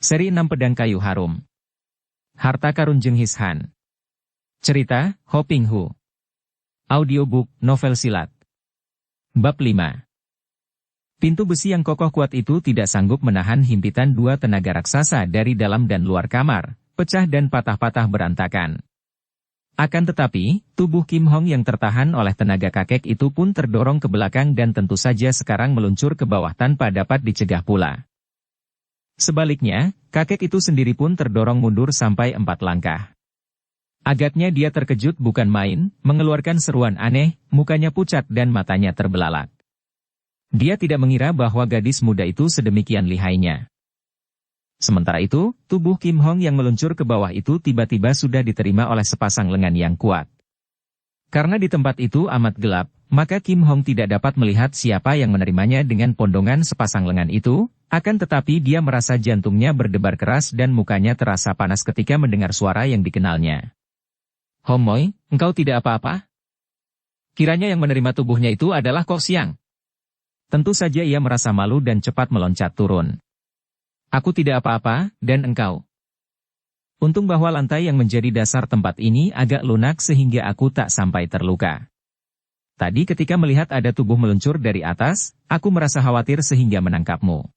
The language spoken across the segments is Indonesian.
Seri 6 Pedang Kayu Harum. Harta Karun Jenghis Han. Cerita, Ho Ping Hu. Audiobook, novel silat. Bab 5. Pintu besi yang kokoh kuat itu tidak sanggup menahan himpitan dua tenaga raksasa dari dalam dan luar kamar, pecah dan patah-patah berantakan. Akan tetapi, tubuh Kim Hong yang tertahan oleh tenaga kakek itu pun terdorong ke belakang dan tentu saja sekarang meluncur ke bawah tanpa dapat dicegah pula. Sebaliknya, kakek itu sendiri pun terdorong mundur sampai 4 langkah. Agaknya dia terkejut bukan main, mengeluarkan seruan aneh, mukanya pucat dan matanya terbelalak. Dia tidak mengira bahwa gadis muda itu sedemikian lihainya. Sementara itu, tubuh Kim Hong yang meluncur ke bawah itu tiba-tiba sudah diterima oleh sepasang lengan yang kuat. Karena di tempat itu amat gelap, maka Kim Hong tidak dapat melihat siapa yang menerimanya dengan pondongan sepasang lengan itu, akan tetapi dia merasa jantungnya berdebar keras dan mukanya terasa panas ketika mendengar suara yang dikenalnya. "Homoy, engkau tidak apa-apa?" Kiranya yang menerima tubuhnya itu adalah Kok Siang. Tentu saja ia merasa malu dan cepat meloncat turun. "Aku tidak apa-apa, dan engkau?" Untung bahwa lantai yang menjadi dasar tempat ini agak lunak sehingga aku tak sampai terluka. Tadi ketika melihat ada tubuh meluncur dari atas, aku merasa khawatir sehingga menangkapmu.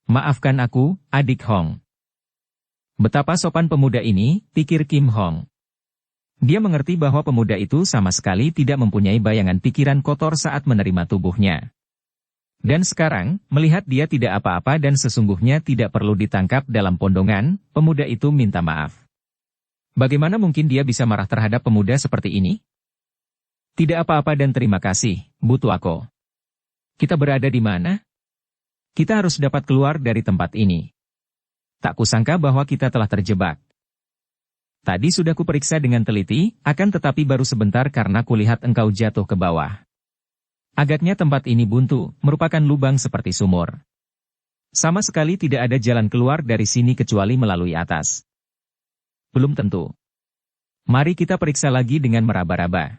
Maafkan aku, adik Hong. Betapa sopan pemuda ini, pikir Kim Hong. Dia mengerti bahwa pemuda itu sama sekali tidak mempunyai bayangan pikiran kotor saat menerima tubuhnya. Dan sekarang, melihat dia tidak apa-apa dan sesungguhnya tidak perlu ditangkap dalam pondongan, pemuda itu minta maaf. Bagaimana mungkin dia bisa marah terhadap pemuda seperti ini? Tidak apa-apa dan terima kasih, Bu Tuako. Kita berada di mana? Kita harus dapat keluar dari tempat ini. Tak kusangka bahwa kita telah terjebak. Tadi sudah kuperiksa dengan teliti, akan tetapi baru sebentar karena kulihat engkau jatuh ke bawah. Agaknya tempat ini buntu, merupakan lubang seperti sumur. Sama sekali tidak ada jalan keluar dari sini kecuali melalui atas. Belum tentu. Mari kita periksa lagi dengan meraba-raba.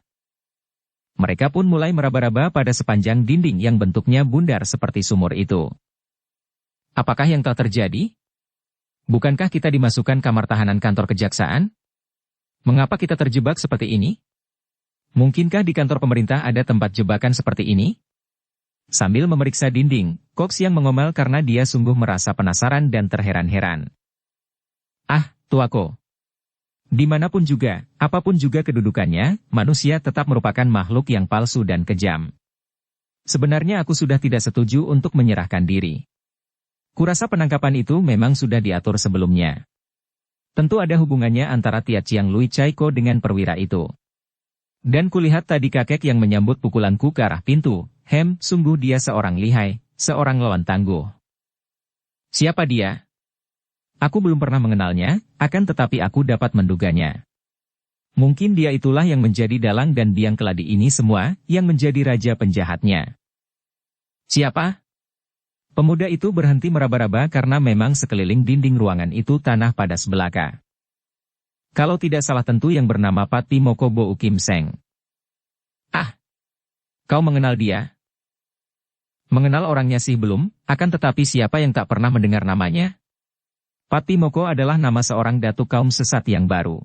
Mereka pun mulai meraba-raba pada sepanjang dinding yang bentuknya bundar seperti sumur itu. Apakah yang telah terjadi? Bukankah kita dimasukkan kamar tahanan kantor kejaksaan? Mengapa kita terjebak seperti ini? Mungkinkah di kantor pemerintah ada tempat jebakan seperti ini? Sambil memeriksa dinding, Kok Siang mengomel karena dia sungguh merasa penasaran dan terheran-heran. Ah, Tuako. Dimanapun juga, apapun juga kedudukannya, manusia tetap merupakan makhluk yang palsu dan kejam. Sebenarnya aku sudah tidak setuju untuk menyerahkan diri. Kurasa penangkapan itu memang sudah diatur sebelumnya. Tentu ada hubungannya antara Tia Chiang Lui Chaiko dengan perwira itu. Dan kulihat tadi kakek yang menyambut pukulanku ke arah pintu, sungguh dia seorang lihai, seorang lawan tangguh. Siapa dia? Aku belum pernah mengenalnya, akan tetapi aku dapat menduganya. Mungkin dia itulah yang menjadi dalang dan biang keladi ini semua, yang menjadi raja penjahatnya. Siapa? Pemuda itu berhenti meraba-raba karena memang sekeliling dinding ruangan itu tanah padas belaka. Kalau tidak salah tentu yang bernama Pati Moko Bo Kim Seng. Ah! Kau mengenal dia? Mengenal orangnya sih belum, akan tetapi siapa yang tak pernah mendengar namanya? Pati Moko adalah nama seorang datuk kaum sesat yang baru.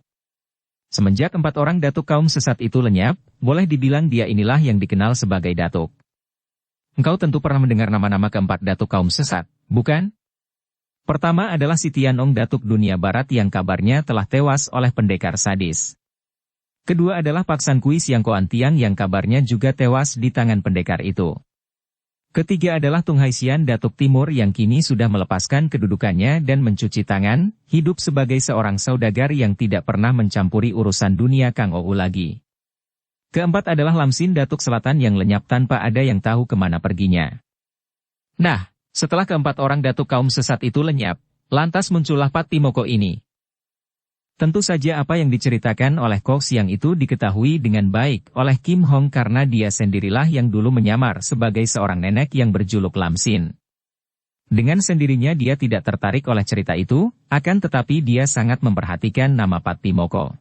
Semenjak 4 orang datuk kaum sesat itu lenyap, boleh dibilang dia inilah yang dikenal sebagai datuk. Engkau tentu pernah mendengar nama-nama keempat datuk kaum sesat, bukan? Pertama adalah si Tianong datuk dunia barat yang kabarnya telah tewas oleh pendekar sadis. Kedua adalah Pak San Kui Siang Koan Tiang yang kabarnya juga tewas di tangan pendekar itu. Ketiga adalah Tung Haisian datuk timur yang kini sudah melepaskan kedudukannya dan mencuci tangan, hidup sebagai seorang saudagar yang tidak pernah mencampuri urusan dunia Kang Ou lagi. Keempat adalah Lamsin datuk selatan yang lenyap tanpa ada yang tahu kemana perginya. Nah, setelah keempat orang datuk kaum sesat itu lenyap, lantas muncullah Pati Moko ini. Tentu saja apa yang diceritakan oleh Kok Siang itu diketahui dengan baik oleh Kim Hong karena dia sendirilah yang dulu menyamar sebagai seorang nenek yang berjuluk Lamsin. Dengan sendirinya dia tidak tertarik oleh cerita itu, akan tetapi dia sangat memperhatikan nama Pati Moko.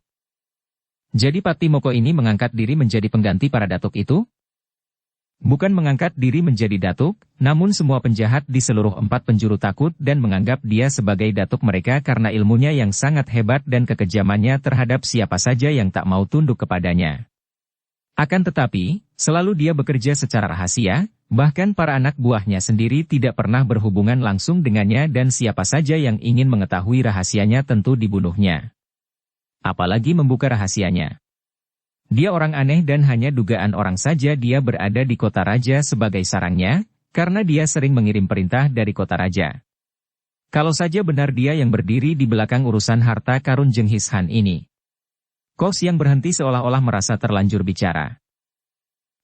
Jadi Pati Moko ini mengangkat diri menjadi pengganti para datuk itu? Bukan mengangkat diri menjadi datuk, namun semua penjahat di seluruh 4 penjuru takut dan menganggap dia sebagai datuk mereka karena ilmunya yang sangat hebat dan kekejamannya terhadap siapa saja yang tak mau tunduk kepadanya. Akan tetapi, selalu dia bekerja secara rahasia, bahkan para anak buahnya sendiri tidak pernah berhubungan langsung dengannya dan siapa saja yang ingin mengetahui rahasianya tentu dibunuhnya. Apalagi membuka rahasianya. Dia orang aneh dan hanya dugaan orang saja dia berada di kota raja sebagai sarangnya, karena dia sering mengirim perintah dari kota raja. Kalau saja benar dia yang berdiri di belakang urusan harta karun Jenghis Khan ini. Kos yang berhenti seolah-olah merasa terlanjur bicara.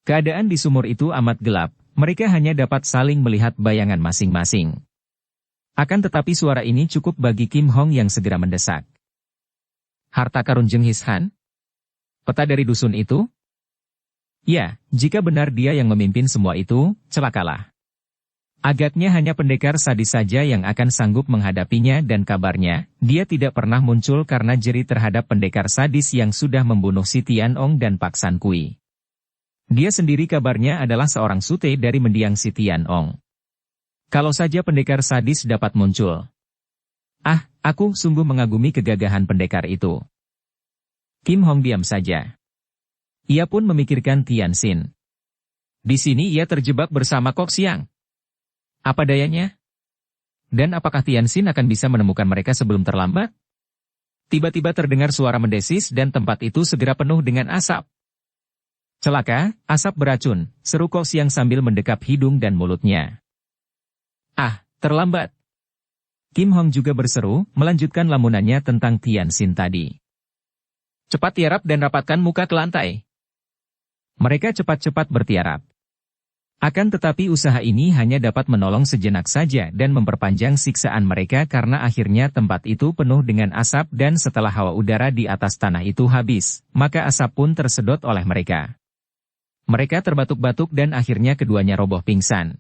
Keadaan di sumur itu amat gelap, mereka hanya dapat saling melihat bayangan masing-masing. Akan tetapi suara ini cukup bagi Kim Hong yang segera mendesak. Harta karun Jenghis Khan? Peta dari dusun itu? Ya, jika benar dia yang memimpin semua itu, celakalah. Agaknya hanya pendekar sadis saja yang akan sanggup menghadapinya dan kabarnya, dia tidak pernah muncul karena jeri terhadap pendekar sadis yang sudah membunuh si Tianong dan Pak San Kui. Dia sendiri kabarnya adalah seorang sute dari mendiang si Tianong. Kalau saja pendekar sadis dapat muncul. Ah, aku sungguh mengagumi kegagahan pendekar itu. Kim Hong diam saja. Ia pun memikirkan Tianxin. Di sini ia terjebak bersama Kok Xiang. Apa dayanya? Dan apakah Tianxin akan bisa menemukan mereka sebelum terlambat? Tiba-tiba terdengar suara mendesis dan tempat itu segera penuh dengan asap. Celaka, asap beracun, seru Kok Xiang sambil mendekap hidung dan mulutnya. Ah, terlambat. Kim Hong juga berseru, melanjutkan lamunannya tentang Tianxin tadi. Cepat tiarap dan rapatkan muka ke lantai. Mereka cepat-cepat bertiarap. Akan tetapi usaha ini hanya dapat menolong sejenak saja dan memperpanjang siksaan mereka karena akhirnya tempat itu penuh dengan asap dan setelah hawa udara di atas tanah itu habis, maka asap pun tersedot oleh mereka. Mereka terbatuk-batuk dan akhirnya keduanya roboh pingsan.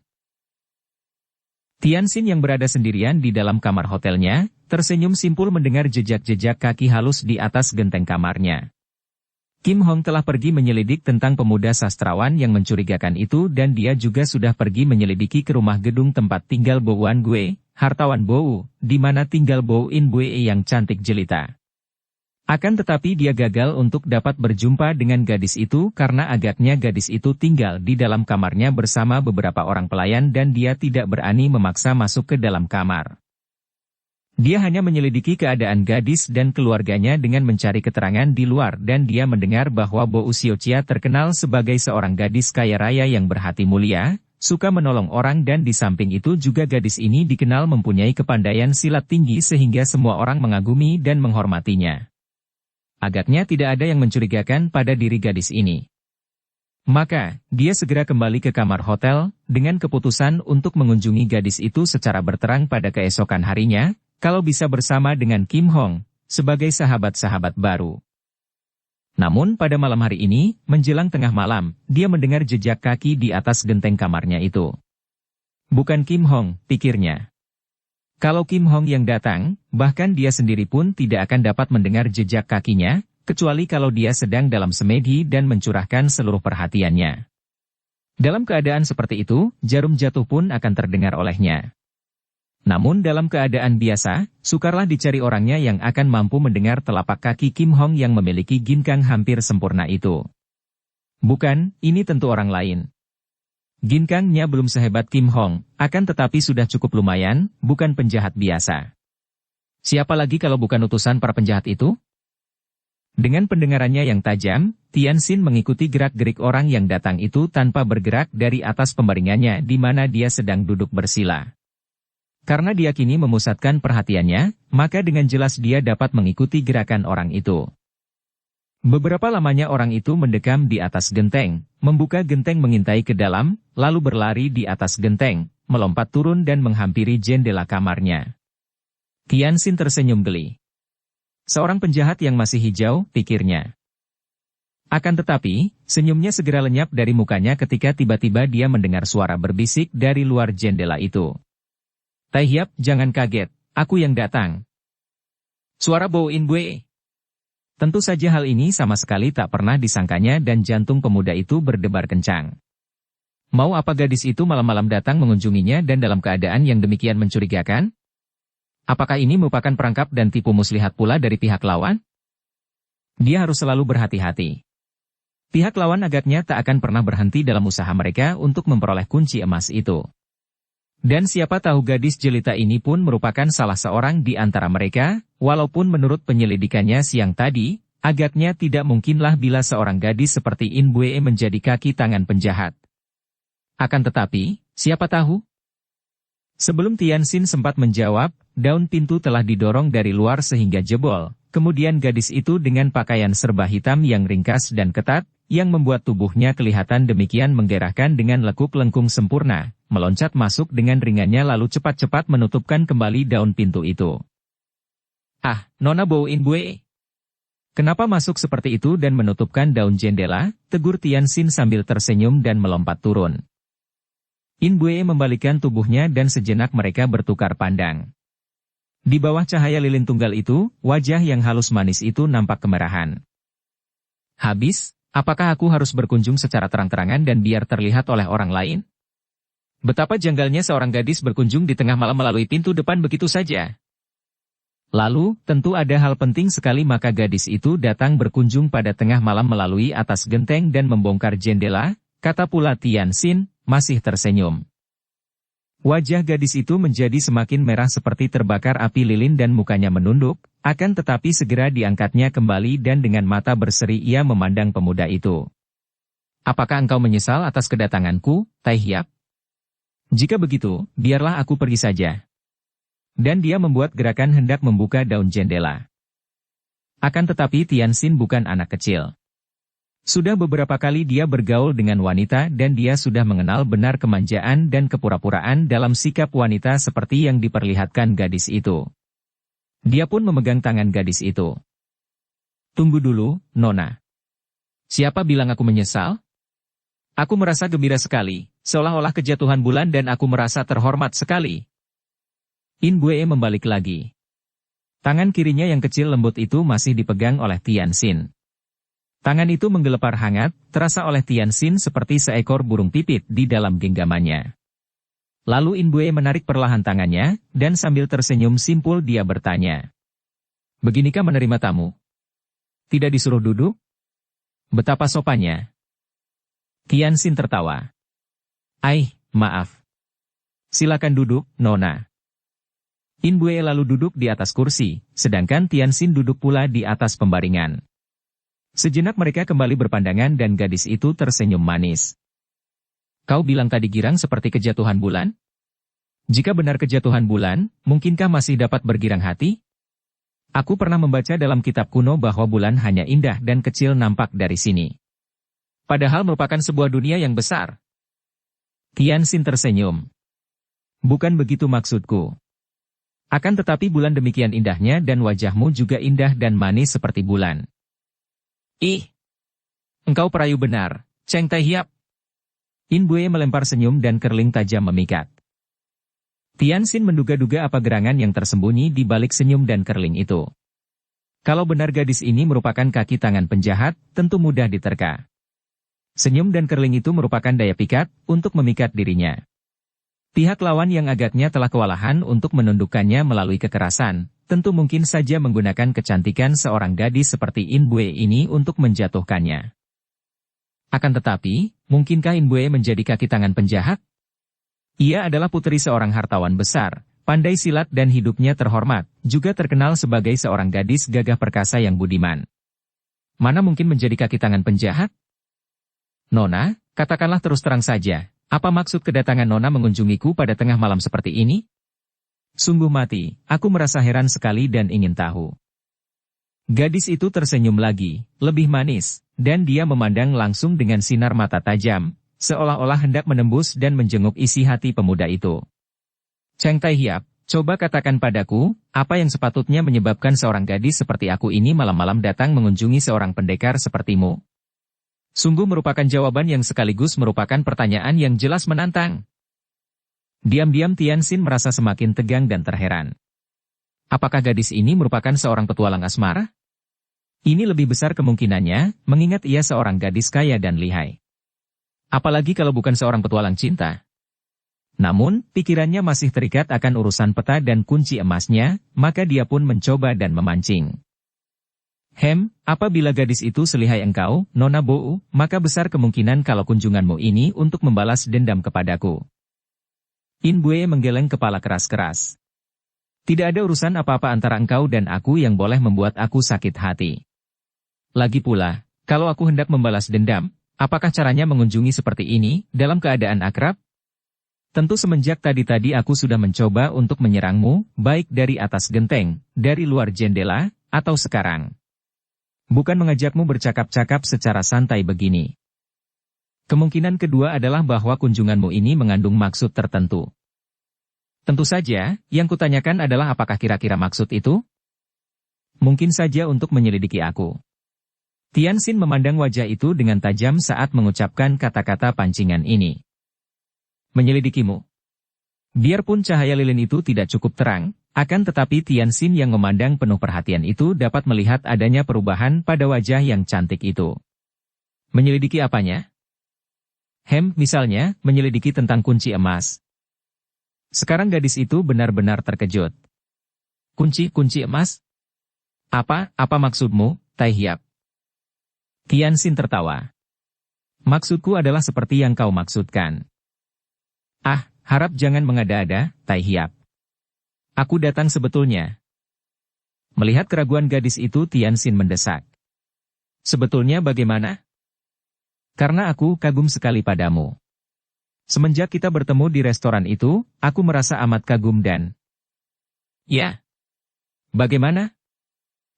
Tianxin yang berada sendirian di dalam kamar hotelnya, tersenyum simpul mendengar jejak-jejak kaki halus di atas genteng kamarnya. Kim Hong telah pergi menyelidik tentang pemuda sastrawan yang mencurigakan itu dan dia juga sudah pergi menyelidiki ke rumah gedung tempat tinggal Bo Wan Gue, hartawan Bou, di mana tinggal Bo In Bue yang cantik jelita. Akan tetapi dia gagal untuk dapat berjumpa dengan gadis itu karena agaknya gadis itu tinggal di dalam kamarnya bersama beberapa orang pelayan dan dia tidak berani memaksa masuk ke dalam kamar. Dia hanya menyelidiki keadaan gadis dan keluarganya dengan mencari keterangan di luar dan dia mendengar bahwa Bo Xiaoqia terkenal sebagai seorang gadis kaya raya yang berhati mulia, suka menolong orang dan di samping itu juga gadis ini dikenal mempunyai kepandaian silat tinggi sehingga semua orang mengagumi dan menghormatinya. Agaknya tidak ada yang mencurigakan pada diri gadis ini. Maka, dia segera kembali ke kamar hotel, dengan keputusan untuk mengunjungi gadis itu secara berterang pada keesokan harinya, kalau bisa bersama dengan Kim Hong, sebagai sahabat-sahabat baru. Namun pada malam hari ini, menjelang tengah malam, dia mendengar jejak kaki di atas genteng kamarnya itu. Bukan Kim Hong, pikirnya. Kalau Kim Hong yang datang, bahkan dia sendiri pun tidak akan dapat mendengar jejak kakinya, kecuali kalau dia sedang dalam semedi dan mencurahkan seluruh perhatiannya. Dalam keadaan seperti itu, jarum jatuh pun akan terdengar olehnya. Namun dalam keadaan biasa, sukarlah dicari orangnya yang akan mampu mendengar telapak kaki Kim Hong yang memiliki ginkang hampir sempurna itu. Bukan, ini tentu orang lain. Ginkangnya belum sehebat Kim Hong, akan tetapi sudah cukup lumayan, bukan penjahat biasa. Siapa lagi kalau bukan utusan para penjahat itu? Dengan pendengarannya yang tajam, Tianxin mengikuti gerak-gerik orang yang datang itu tanpa bergerak dari atas pembaringannya di mana dia sedang duduk bersila. Karena dia kini memusatkan perhatiannya, maka dengan jelas dia dapat mengikuti gerakan orang itu. Beberapa lamanya orang itu mendekam di atas genteng, membuka genteng mengintai ke dalam, lalu berlari di atas genteng, melompat turun dan menghampiri jendela kamarnya. Tianxin tersenyum geli. Seorang penjahat yang masih hijau, pikirnya. Akan tetapi, senyumnya segera lenyap dari mukanya ketika tiba-tiba dia mendengar suara berbisik dari luar jendela itu. Tai Hiap, jangan kaget, aku yang datang. Suara Bo In Bue. Tentu saja hal ini sama sekali tak pernah disangkanya dan jantung pemuda itu berdebar kencang. Mau apa gadis itu malam-malam datang mengunjunginya dan dalam keadaan yang demikian mencurigakan? Apakah ini merupakan perangkap dan tipu muslihat pula dari pihak lawan? Dia harus selalu berhati-hati. Pihak lawan agaknya tak akan pernah berhenti dalam usaha mereka untuk memperoleh kunci emas itu. Dan siapa tahu gadis jelita ini pun merupakan salah seorang di antara mereka, walaupun menurut penyelidikannya siang tadi, agaknya tidak mungkinlah bila seorang gadis seperti In Bue menjadi kaki tangan penjahat. Akan tetapi, siapa tahu? Sebelum Tianxin sempat menjawab, daun pintu telah didorong dari luar sehingga jebol. Kemudian gadis itu dengan pakaian serba hitam yang ringkas dan ketat, yang membuat tubuhnya kelihatan demikian menggerahkan dengan lekuk lengkung sempurna, meloncat masuk dengan ringannya lalu cepat-cepat menutupkan kembali daun pintu itu. "Ah, Nona Bo In Bue. Kenapa masuk seperti itu dan menutupkan daun jendela?" tegur Tianxin sambil tersenyum dan melompat turun. In Bue membalikkan tubuhnya dan sejenak mereka bertukar pandang. Di bawah cahaya lilin tunggal itu, wajah yang halus manis itu nampak kemerahan. "Habis? Apakah aku harus berkunjung secara terang-terangan dan biar terlihat oleh orang lain? Betapa janggalnya seorang gadis berkunjung di tengah malam melalui pintu depan begitu saja. Lalu, tentu ada hal penting sekali maka gadis itu datang berkunjung pada tengah malam melalui atas genteng dan membongkar jendela," kata pula Tianxin, masih tersenyum. Wajah gadis itu menjadi semakin merah seperti terbakar api lilin dan mukanya menunduk, akan tetapi segera diangkatnya kembali dan dengan mata berseri ia memandang pemuda itu. "Apakah engkau menyesal atas kedatanganku, Tai Hiap? Jika begitu, biarlah aku pergi saja." Dan dia membuat gerakan hendak membuka daun jendela. Akan tetapi Tianxin bukan anak kecil. Sudah beberapa kali dia bergaul dengan wanita dan dia sudah mengenal benar kemanjaan dan kepura-puraan dalam sikap wanita seperti yang diperlihatkan gadis itu. Dia pun memegang tangan gadis itu. "Tunggu dulu, Nona. Siapa bilang aku menyesal? Aku merasa gembira sekali, seolah-olah kejatuhan bulan dan aku merasa terhormat sekali." In Bue membalik lagi. Tangan kirinya yang kecil lembut itu masih dipegang oleh Tianxin. Tangan itu menggelepar hangat, terasa oleh Tianxin seperti seekor burung pipit di dalam genggamannya. Lalu In Bue menarik perlahan tangannya, dan sambil tersenyum simpul dia bertanya. "Beginikah menerima tamu? Tidak disuruh duduk? Betapa sopannya." Tianxin tertawa. Maaf. Silakan duduk, Nona." In Bue lalu duduk di atas kursi, sedangkan Tianxin duduk pula di atas pembaringan. Sejenak mereka kembali berpandangan dan gadis itu tersenyum manis. "Kau bilang tadi girang seperti kejatuhan bulan? Jika benar kejatuhan bulan, mungkinkah masih dapat bergirang hati? Aku pernah membaca dalam kitab kuno bahwa bulan hanya indah dan kecil nampak dari sini. Padahal merupakan sebuah dunia yang besar." Tianxin tersenyum. "Bukan begitu maksudku. Akan tetapi bulan demikian indahnya dan wajahmu juga indah dan manis seperti bulan." Engkau perayu benar, Cheng Tai Hiap." In Bue melempar senyum dan kerling tajam memikat. Tianxin menduga-duga apa gerangan yang tersembunyi di balik senyum dan kerling itu. Kalau benar gadis ini merupakan kaki tangan penjahat, tentu mudah diterka. Senyum dan kerling itu merupakan daya pikat untuk memikat dirinya. Pihak lawan yang agaknya telah kewalahan untuk menundukkannya melalui kekerasan, tentu mungkin saja menggunakan kecantikan seorang gadis seperti In Bue ini untuk menjatuhkannya. Akan tetapi, mungkinkah In Bue menjadi kaki tangan penjahat? Ia adalah putri seorang hartawan besar, pandai silat dan hidupnya terhormat, juga terkenal sebagai seorang gadis gagah perkasa yang budiman. Mana mungkin menjadi kaki tangan penjahat? "Nona, katakanlah terus terang saja, apa maksud kedatangan Nona mengunjungiku pada tengah malam seperti ini? Sungguh mati, aku merasa heran sekali dan ingin tahu." Gadis itu tersenyum lagi, lebih manis, dan dia memandang langsung dengan sinar mata tajam, seolah-olah hendak menembus dan menjenguk isi hati pemuda itu. "Cheng Tai Hiap, coba katakan padaku, apa yang sepatutnya menyebabkan seorang gadis seperti aku ini malam-malam datang mengunjungi seorang pendekar sepertimu?" Sungguh merupakan jawaban yang sekaligus merupakan pertanyaan yang jelas menantang. Diam-diam Tianxin merasa semakin tegang dan terheran. Apakah gadis ini merupakan seorang petualang asmara? Ini lebih besar kemungkinannya, mengingat ia seorang gadis kaya dan lihai. Apalagi kalau bukan seorang petualang cinta. Namun, pikirannya masih terikat akan urusan peta dan kunci emasnya, maka dia pun mencoba dan memancing. Apabila gadis itu selihai engkau, Nona Bou, maka besar kemungkinan kalau kunjunganmu ini untuk membalas dendam kepadaku. In Bue menggeleng kepala keras-keras. Tidak ada urusan apa-apa antara engkau dan aku yang boleh membuat aku sakit hati. Lagi pula, kalau aku hendak membalas dendam, apakah caranya mengunjungi seperti ini, dalam keadaan akrab? Tentu semenjak tadi-tadi aku sudah mencoba untuk menyerangmu, baik dari atas genteng, dari luar jendela, atau sekarang. Bukan mengajakmu bercakap-cakap secara santai begini. Kemungkinan kedua adalah bahwa kunjunganmu ini mengandung maksud tertentu. Tentu saja, yang kutanyakan adalah apakah kira-kira maksud itu? Mungkin saja untuk menyelidiki aku. Tianxin memandang wajah itu dengan tajam saat mengucapkan kata-kata pancingan ini. Menyelidikimu. Biarpun cahaya lilin itu tidak cukup terang, akan tetapi Tianxin yang memandang penuh perhatian itu dapat melihat adanya perubahan pada wajah yang cantik itu. Menyelidiki apanya? Misalnya, menyelidiki tentang kunci emas. Sekarang gadis itu benar-benar terkejut. Kunci emas? Apa maksudmu, Tai Hiap? Tianxin tertawa. Maksudku adalah seperti yang kau maksudkan. Harap jangan mengada-ada, Tai Hiap. Aku datang sebetulnya. Melihat keraguan gadis itu, Tianxin mendesak. Sebetulnya bagaimana? Karena aku kagum sekali padamu. Semenjak kita bertemu di restoran itu, aku merasa amat kagum dan... Ya. Bagaimana?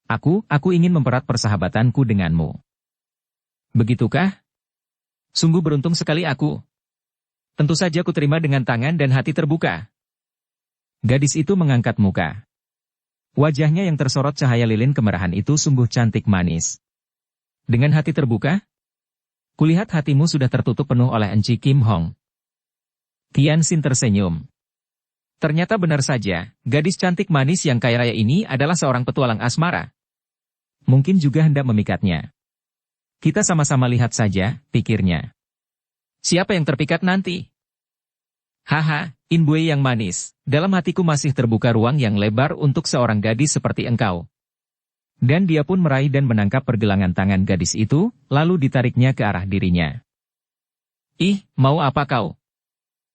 Aku ingin mempererat persahabatanku denganmu. Begitukah? Sungguh beruntung sekali aku. Tentu saja ku terima dengan tangan dan hati terbuka. Gadis itu mengangkat muka. Wajahnya yang tersorot cahaya lilin kemerahan itu sungguh cantik manis. Dengan hati terbuka? Kulihat hatimu sudah tertutup penuh oleh Enci Kim Hong. Tianxin tersenyum. Ternyata benar saja, gadis cantik manis yang kaya raya ini adalah seorang petualang asmara. Mungkin juga hendak memikatnya. Kita sama-sama lihat saja, pikirnya. Siapa yang terpikat nanti? Haha, In Bue yang manis, dalam hatiku masih terbuka ruang yang lebar untuk seorang gadis seperti engkau. Dan dia pun meraih dan menangkap pergelangan tangan gadis itu, lalu ditariknya ke arah dirinya. Ih, mau apa kau?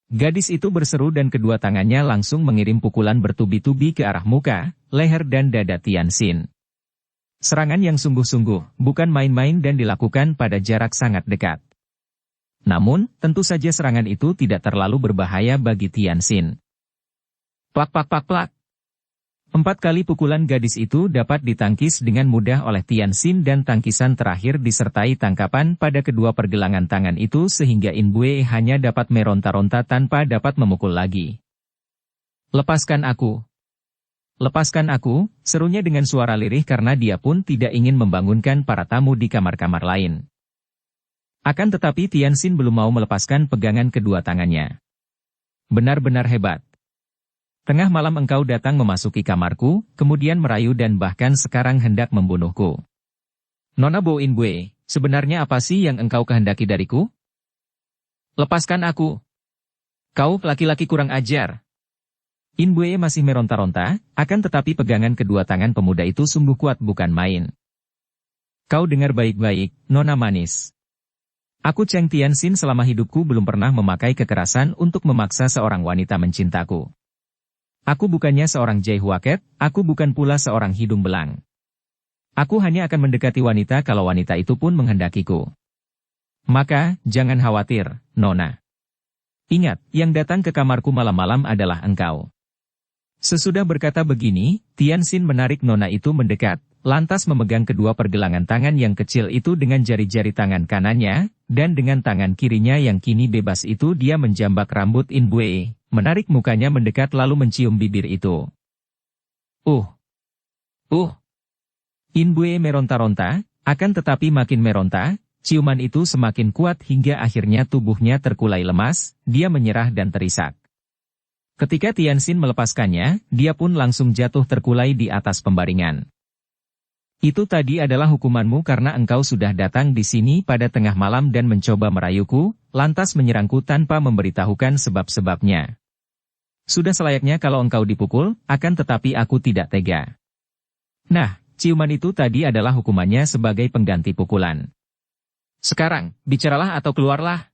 Gadis itu berseru dan kedua tangannya langsung mengirim pukulan bertubi-tubi ke arah muka, leher dan dada Tianxin. Serangan yang sungguh-sungguh, bukan main-main dan dilakukan pada jarak sangat dekat. Namun, tentu saja serangan itu tidak terlalu berbahaya bagi Tianxin. Plak plak plak plak. 4 kali pukulan gadis itu dapat ditangkis dengan mudah oleh Tianxin dan tangkisan terakhir disertai tangkapan pada kedua pergelangan tangan itu sehingga In Bue hanya dapat meronta-ronta tanpa dapat memukul lagi. Lepaskan aku. Lepaskan aku, serunya dengan suara lirih karena dia pun tidak ingin membangunkan para tamu di kamar-kamar lain. Akan tetapi Tianxin belum mau melepaskan pegangan kedua tangannya. Benar-benar hebat. Tengah malam engkau datang memasuki kamarku, kemudian merayu dan bahkan sekarang hendak membunuhku. Nona Bo In Bue, sebenarnya apa sih yang engkau kehendaki dariku? Lepaskan aku. Kau laki-laki kurang ajar. In Bue masih meronta-ronta, akan tetapi pegangan kedua tangan pemuda itu sungguh kuat bukan main. Kau dengar baik-baik, Nona manis. Aku Cheng Tianxin selama hidupku belum pernah memakai kekerasan untuk memaksa seorang wanita mencintaku. Aku bukannya seorang Jai Huaket, aku bukan pula seorang hidung belang. Aku hanya akan mendekati wanita kalau wanita itu pun menghendakiku. Maka, jangan khawatir, Nona. Ingat, yang datang ke kamarku malam-malam adalah engkau. Sesudah berkata begini, Tianxin menarik Nona itu mendekat, lantas memegang kedua pergelangan tangan yang kecil itu dengan jari-jari tangan kanannya, dan dengan tangan kirinya yang kini bebas itu dia menjambak rambut In Bue. Menarik mukanya mendekat lalu mencium bibir itu. In Bue meronta-ronta, akan tetapi makin meronta, ciuman itu semakin kuat hingga akhirnya tubuhnya terkulai lemas, dia menyerah dan terisak. Ketika Tianxin melepaskannya, dia pun langsung jatuh terkulai di atas pembaringan. Itu tadi adalah hukumanmu karena engkau sudah datang di sini pada tengah malam dan mencoba merayuku, lantas menyerangku tanpa memberitahukan sebab-sebabnya. Sudah selayaknya kalau engkau dipukul, akan tetapi aku tidak tega. Nah, ciuman itu tadi adalah hukumannya sebagai pengganti pukulan. Sekarang, bicaralah atau keluarlah.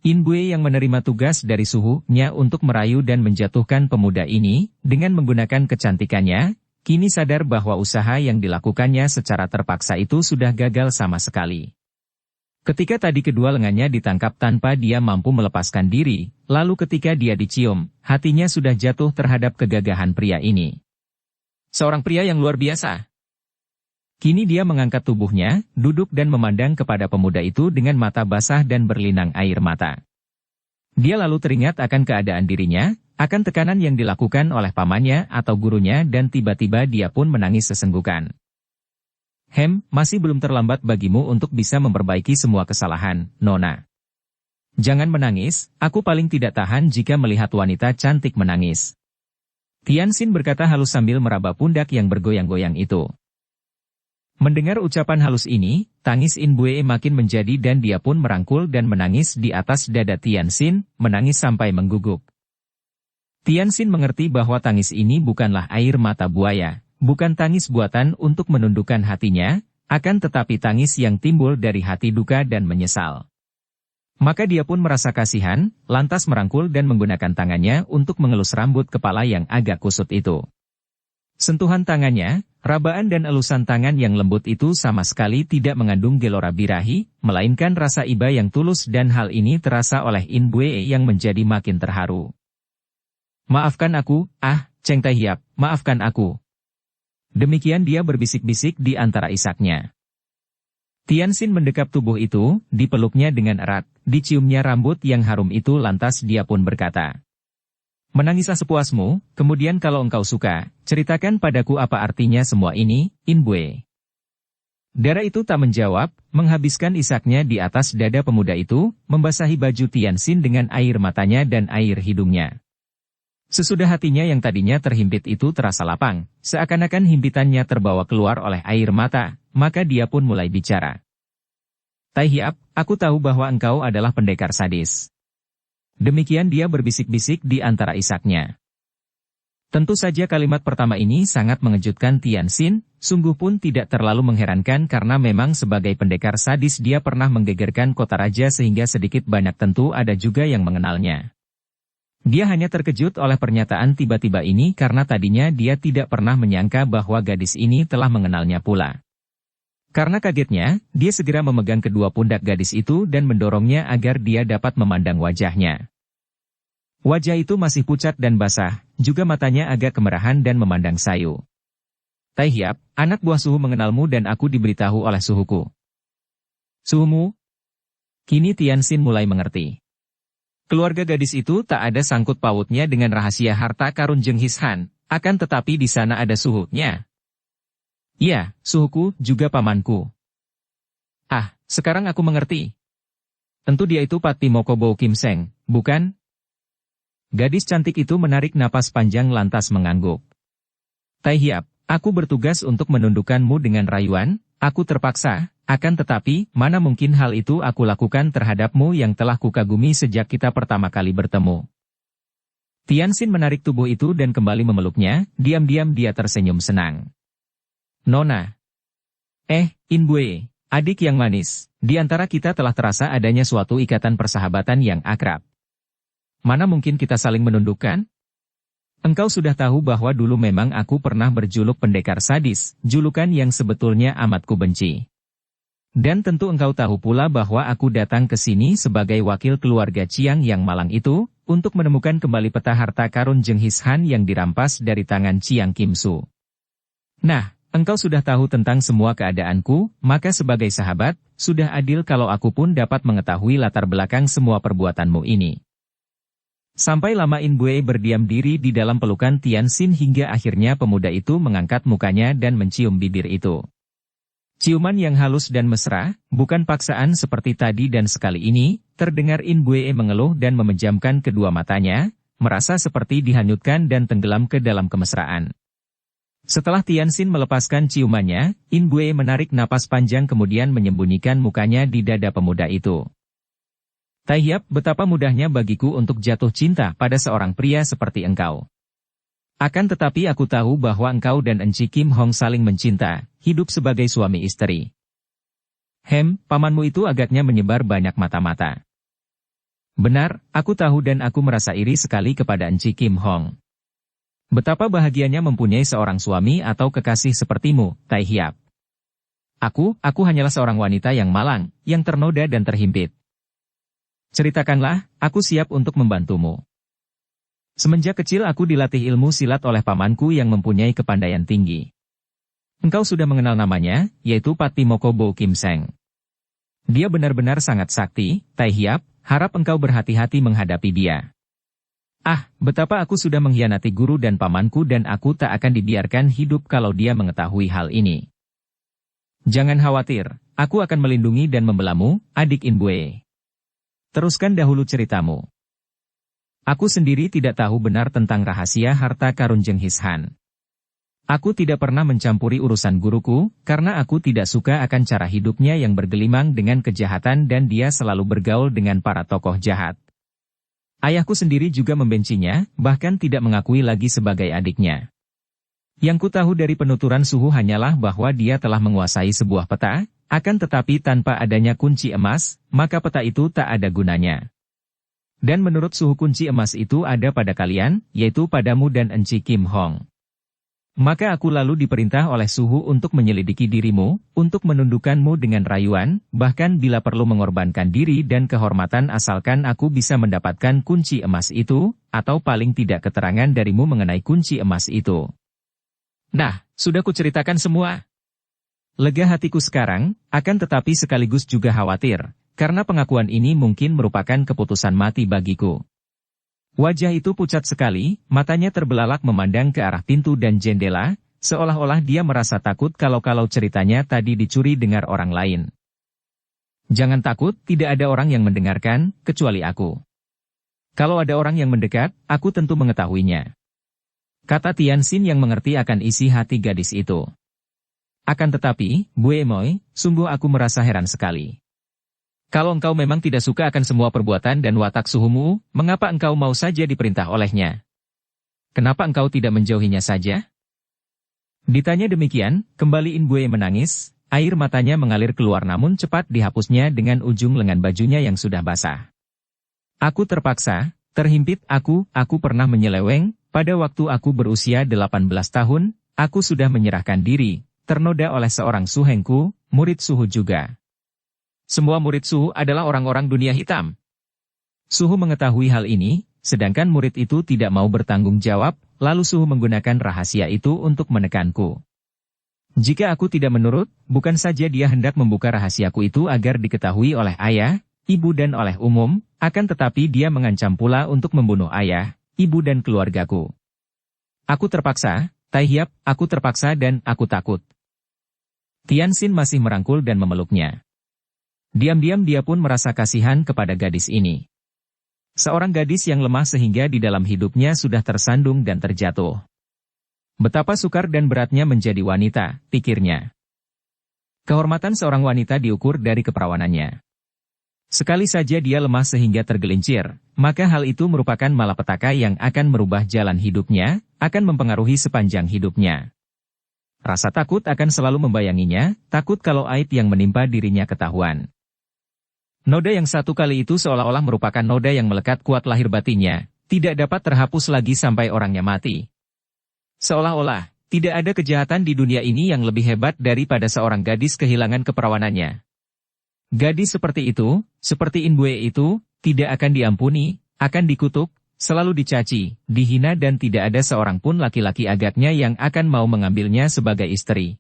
In Bue yang menerima tugas dari suhunya untuk merayu dan menjatuhkan pemuda ini, dengan menggunakan kecantikannya, kini sadar bahwa usaha yang dilakukannya secara terpaksa itu sudah gagal sama sekali. Ketika tadi kedua lengannya ditangkap tanpa dia mampu melepaskan diri, lalu ketika dia dicium, hatinya sudah jatuh terhadap kegagahan pria ini. Seorang pria yang luar biasa. Kini dia mengangkat tubuhnya, duduk dan memandang kepada pemuda itu dengan mata basah dan berlinang air mata. Dia lalu teringat akan keadaan dirinya, akan tekanan yang dilakukan oleh pamannya atau gurunya dan tiba-tiba dia pun menangis sesenggukan. Masih belum terlambat bagimu untuk bisa memperbaiki semua kesalahan, Nona. Jangan menangis, aku paling tidak tahan jika melihat wanita cantik menangis. Tianxin berkata halus sambil meraba pundak yang bergoyang-goyang itu. Mendengar ucapan halus ini, tangis In Bue makin menjadi dan dia pun merangkul dan menangis di atas dada Tianxin, menangis sampai mengguguk. Tianxin mengerti bahwa tangis ini bukanlah air mata buaya, bukan tangis buatan untuk menundukkan hatinya, akan tetapi tangis yang timbul dari hati duka dan menyesal. Maka dia pun merasa kasihan, lantas merangkul dan menggunakan tangannya untuk mengelus rambut kepala yang agak kusut itu. Sentuhan tangannya, rabaan dan elusan tangan yang lembut itu sama sekali tidak mengandung gelora birahi, melainkan rasa iba yang tulus dan hal ini terasa oleh In Bue yang menjadi makin terharu. Maafkan aku, Cheng Tai Hiap, maafkan aku. Demikian dia berbisik-bisik di antara isaknya. Tianxin mendekap tubuh itu, dipeluknya dengan erat, diciumnya rambut yang harum itu lantas dia pun berkata. Menangislah sepuasmu, kemudian kalau engkau suka, ceritakan padaku apa artinya semua ini, In Bue. Darah itu tak menjawab, menghabiskan isaknya di atas dada pemuda itu, membasahi baju Tianxin dengan air matanya dan air hidungnya. Sesudah hatinya yang tadinya terhimpit itu terasa lapang, seakan-akan himpitannya terbawa keluar oleh air mata, maka dia pun mulai bicara. Tai Hiap, aku tahu bahwa engkau adalah pendekar sadis. Demikian dia berbisik-bisik di antara isaknya. Tentu saja kalimat pertama ini sangat mengejutkan Tianxin, sungguh pun tidak terlalu mengherankan karena memang sebagai pendekar sadis dia pernah menggegerkan kota raja sehingga sedikit banyak tentu ada juga yang mengenalnya. Dia hanya terkejut oleh pernyataan tiba-tiba ini karena tadinya dia tidak pernah menyangka bahwa gadis ini telah mengenalnya pula. Karena kagetnya, dia segera memegang kedua pundak gadis itu dan mendorongnya agar dia dapat memandang wajahnya. Wajah itu masih pucat dan basah, juga matanya agak kemerahan dan memandang sayu. Tai Hiap, anak buah suhu mengenalmu dan aku diberitahu oleh suhuku. Suhumu? Kini Tianxin mulai mengerti. Keluarga gadis itu tak ada sangkut pautnya dengan rahasia harta karun Jenghis Han, akan tetapi di sana ada suhunya. Ya, suhuku, juga pamanku. Sekarang aku mengerti. Tentu dia itu Patpi Mokobo Kim Seng, bukan? Gadis cantik itu menarik napas panjang lantas mengangguk. Tai Hiap, aku bertugas untuk menundukkanmu dengan rayuan, aku terpaksa, akan tetapi, mana mungkin hal itu aku lakukan terhadapmu yang telah kukagumi sejak kita pertama kali bertemu. Tianxin menarik tubuh itu dan kembali memeluknya, diam-diam dia tersenyum senang. Nona. In Bue, adik yang manis, di antara kita telah terasa adanya suatu ikatan persahabatan yang akrab. Mana mungkin kita saling menundukkan? Engkau sudah tahu bahwa dulu memang aku pernah berjuluk pendekar sadis, julukan yang sebetulnya amat kubenci. Dan tentu engkau tahu pula bahwa aku datang ke sini sebagai wakil keluarga Chiang yang malang itu, untuk menemukan kembali peta harta karun Jenghis Han yang dirampas dari tangan Chiang Kim Su. Nah, engkau sudah tahu tentang semua keadaanku, maka sebagai sahabat, sudah adil kalau aku pun dapat mengetahui latar belakang semua perbuatanmu ini. Sampai lama In Bue berdiam diri di dalam pelukan Tianxin hingga akhirnya pemuda itu mengangkat mukanya dan mencium bibir itu. Ciuman yang halus dan mesra, bukan paksaan seperti tadi dan sekali ini, terdengar In Bue mengeluh dan memejamkan kedua matanya, merasa seperti dihanyutkan dan tenggelam ke dalam kemesraan. Setelah Tianxin melepaskan ciumannya, In Bue menarik napas panjang kemudian menyembunyikan mukanya di dada pemuda itu. Tai Hiap, betapa mudahnya bagiku untuk jatuh cinta pada seorang pria seperti engkau. Akan tetapi aku tahu bahwa engkau dan Enci Kim Hong saling mencinta, hidup sebagai suami istri. Pamanmu itu agaknya menyebar banyak mata-mata. Benar, aku tahu dan aku merasa iri sekali kepada Enci Kim Hong. Betapa bahagianya mempunyai seorang suami atau kekasih sepertimu, Tai Hiap. Aku hanyalah seorang wanita yang malang, yang ternoda dan terhimpit. Ceritakanlah, aku siap untuk membantumu. Semenjak kecil aku dilatih ilmu silat oleh pamanku yang mempunyai kepandaian tinggi. Engkau sudah mengenal namanya, yaitu Pattimoko Bo Kim Seng. Dia benar-benar sangat sakti, Tai Hiap, harap engkau berhati-hati menghadapi dia. Betapa aku sudah mengkhianati guru dan pamanku dan aku tak akan dibiarkan hidup kalau dia mengetahui hal ini. Jangan khawatir, aku akan melindungi dan membelamu, adik In Bue. Teruskan dahulu ceritamu. Aku sendiri tidak tahu benar tentang rahasia harta karun Jenghis Han. Aku tidak pernah mencampuri urusan guruku, karena aku tidak suka akan cara hidupnya yang bergelimang dengan kejahatan dan dia selalu bergaul dengan para tokoh jahat. Ayahku sendiri juga membencinya, bahkan tidak mengakui lagi sebagai adiknya. Yang ku tahu dari penuturan suhu hanyalah bahwa dia telah menguasai sebuah peta, akan tetapi tanpa adanya kunci emas, maka peta itu tak ada gunanya. Dan menurut suhu kunci emas itu ada pada kalian, yaitu padamu dan Enci Kim Hong. Maka aku lalu diperintah oleh suhu untuk menyelidiki dirimu, untuk menundukkanmu dengan rayuan, bahkan bila perlu mengorbankan diri dan kehormatan asalkan aku bisa mendapatkan kunci emas itu, atau paling tidak keterangan darimu mengenai kunci emas itu. Nah, sudah kuceritakan semua. Lega hatiku sekarang, akan tetapi sekaligus juga khawatir, karena pengakuan ini mungkin merupakan keputusan mati bagiku. Wajah itu pucat sekali, matanya terbelalak memandang ke arah pintu dan jendela, seolah-olah dia merasa takut kalau ceritanya tadi dicuri dengar orang lain. Jangan takut, tidak ada orang yang mendengarkan, kecuali aku. Kalau ada orang yang mendekat, aku tentu mengetahuinya. Kata Tianxin yang mengerti akan isi hati gadis itu. Akan tetapi, Bue Moi, sungguh aku merasa heran sekali. Kalau engkau memang tidak suka akan semua perbuatan dan watak suhumu, mengapa engkau mau saja diperintah olehnya? Kenapa engkau tidak menjauhinya saja? Ditanya demikian, kembali In Bue menangis, air matanya mengalir keluar namun cepat dihapusnya dengan ujung lengan bajunya yang sudah basah. Aku terpaksa, terhimpit aku pernah menyeleweng, pada waktu aku berusia 18 tahun, aku sudah menyerahkan diri, ternoda oleh seorang suhengku, murid suhu juga. Semua murid Suhu adalah orang-orang dunia hitam. Suhu mengetahui hal ini, sedangkan murid itu tidak mau bertanggung jawab, lalu Suhu menggunakan rahasia itu untuk menekanku. Jika aku tidak menurut, bukan saja dia hendak membuka rahasiaku itu agar diketahui oleh ayah, ibu dan oleh umum, akan tetapi dia mengancam pula untuk membunuh ayah, ibu dan keluargaku. Aku terpaksa, Tai Hiap, aku terpaksa dan aku takut. Tianxin masih merangkul dan memeluknya. Diam-diam dia pun merasa kasihan kepada gadis ini. Seorang gadis yang lemah sehingga di dalam hidupnya sudah tersandung dan terjatuh. Betapa sukar dan beratnya menjadi wanita, pikirnya. Kehormatan seorang wanita diukur dari keperawanannya. Sekali saja dia lemah sehingga tergelincir, maka hal itu merupakan malapetaka yang akan merubah jalan hidupnya, akan mempengaruhi sepanjang hidupnya. Rasa takut akan selalu membayanginya, takut kalau aib yang menimpa dirinya ketahuan. Noda yang satu kali itu seolah-olah merupakan noda yang melekat kuat lahir batinnya, tidak dapat terhapus lagi sampai orangnya mati. Seolah-olah, tidak ada kejahatan di dunia ini yang lebih hebat daripada seorang gadis kehilangan keperawanannya. Gadis seperti itu, seperti In Bue itu, tidak akan diampuni, akan dikutuk, selalu dicaci, dihina dan tidak ada seorang pun laki-laki agaknya yang akan mau mengambilnya sebagai istri.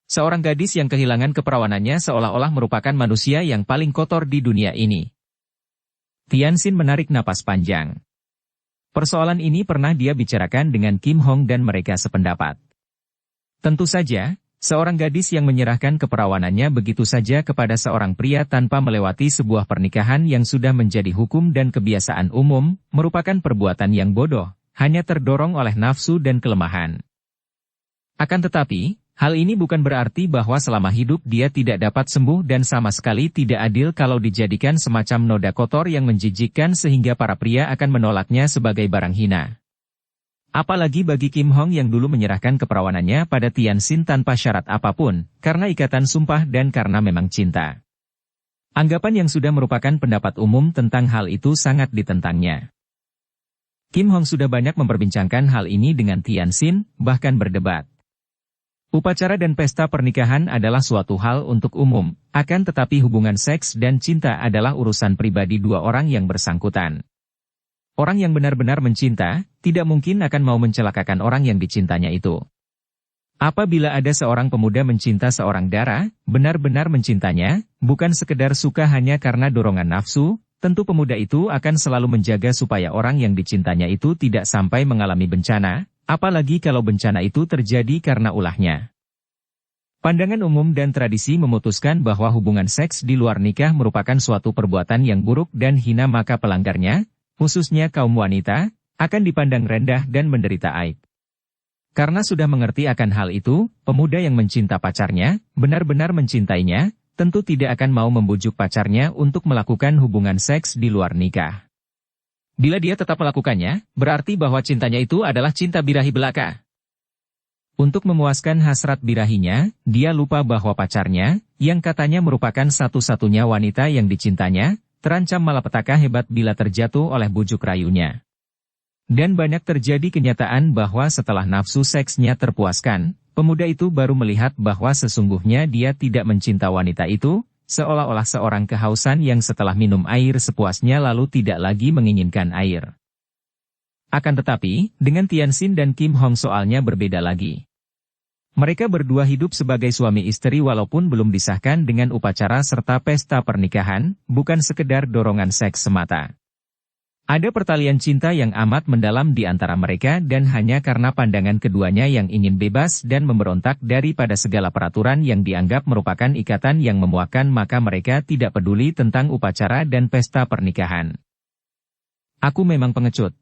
Seorang gadis yang kehilangan keperawanannya seolah-olah merupakan manusia yang paling kotor di dunia ini. Tianxin menarik napas panjang. Persoalan ini pernah dia bicarakan dengan Kim Hong dan mereka sependapat. Tentu saja, seorang gadis yang menyerahkan keperawanannya begitu saja kepada seorang pria tanpa melewati sebuah pernikahan yang sudah menjadi hukum dan kebiasaan umum, merupakan perbuatan yang bodoh, hanya terdorong oleh nafsu dan kelemahan. Akan tetapi, hal ini bukan berarti bahwa selama hidup dia tidak dapat sembuh dan sama sekali tidak adil kalau dijadikan semacam noda kotor yang menjijikkan sehingga para pria akan menolaknya sebagai barang hina. Apalagi bagi Kim Hong yang dulu menyerahkan keperawanannya pada Tian Xin tanpa syarat apapun, karena ikatan sumpah dan karena memang cinta. Anggapan yang sudah merupakan pendapat umum tentang hal itu sangat ditentangnya. Kim Hong sudah banyak memperbincangkan hal ini dengan Tian Xin, bahkan berdebat. Upacara dan pesta pernikahan adalah suatu hal untuk umum, akan tetapi hubungan seks dan cinta adalah urusan pribadi dua orang yang bersangkutan. Orang yang benar-benar mencinta, tidak mungkin akan mau mencelakakan orang yang dicintanya itu. Apabila ada seorang pemuda mencinta seorang dara, benar-benar mencintanya, bukan sekedar suka hanya karena dorongan nafsu, tentu pemuda itu akan selalu menjaga supaya orang yang dicintanya itu tidak sampai mengalami bencana, apalagi kalau bencana itu terjadi karena ulahnya. Pandangan umum dan tradisi memutuskan bahwa hubungan seks di luar nikah merupakan suatu perbuatan yang buruk dan hina, maka pelanggarnya, khususnya kaum wanita, akan dipandang rendah dan menderita aib. Karena sudah mengerti akan hal itu, pemuda yang mencinta pacarnya, benar-benar mencintainya, tentu tidak akan mau membujuk pacarnya untuk melakukan hubungan seks di luar nikah. Bila dia tetap melakukannya, berarti bahwa cintanya itu adalah cinta birahi belaka. Untuk memuaskan hasrat birahinya, dia lupa bahwa pacarnya, yang katanya merupakan satu-satunya wanita yang dicintanya, terancam malapetaka hebat bila terjatuh oleh bujuk rayunya. Dan banyak terjadi kenyataan bahwa setelah nafsu seksnya terpuaskan, pemuda itu baru melihat bahwa sesungguhnya dia tidak mencinta wanita itu, seolah-olah seorang kehausan yang setelah minum air sepuasnya lalu tidak lagi menginginkan air. Akan tetapi, dengan Tian Xin dan Kim Hong soalnya berbeda lagi. Mereka berdua hidup sebagai suami istri walaupun belum disahkan dengan upacara serta pesta pernikahan, bukan sekedar dorongan seks semata. Ada pertalian cinta yang amat mendalam di antara mereka dan hanya karena pandangan keduanya yang ingin bebas dan memberontak daripada segala peraturan yang dianggap merupakan ikatan yang memuakkan, maka mereka tidak peduli tentang upacara dan pesta pernikahan. Aku memang pengecut.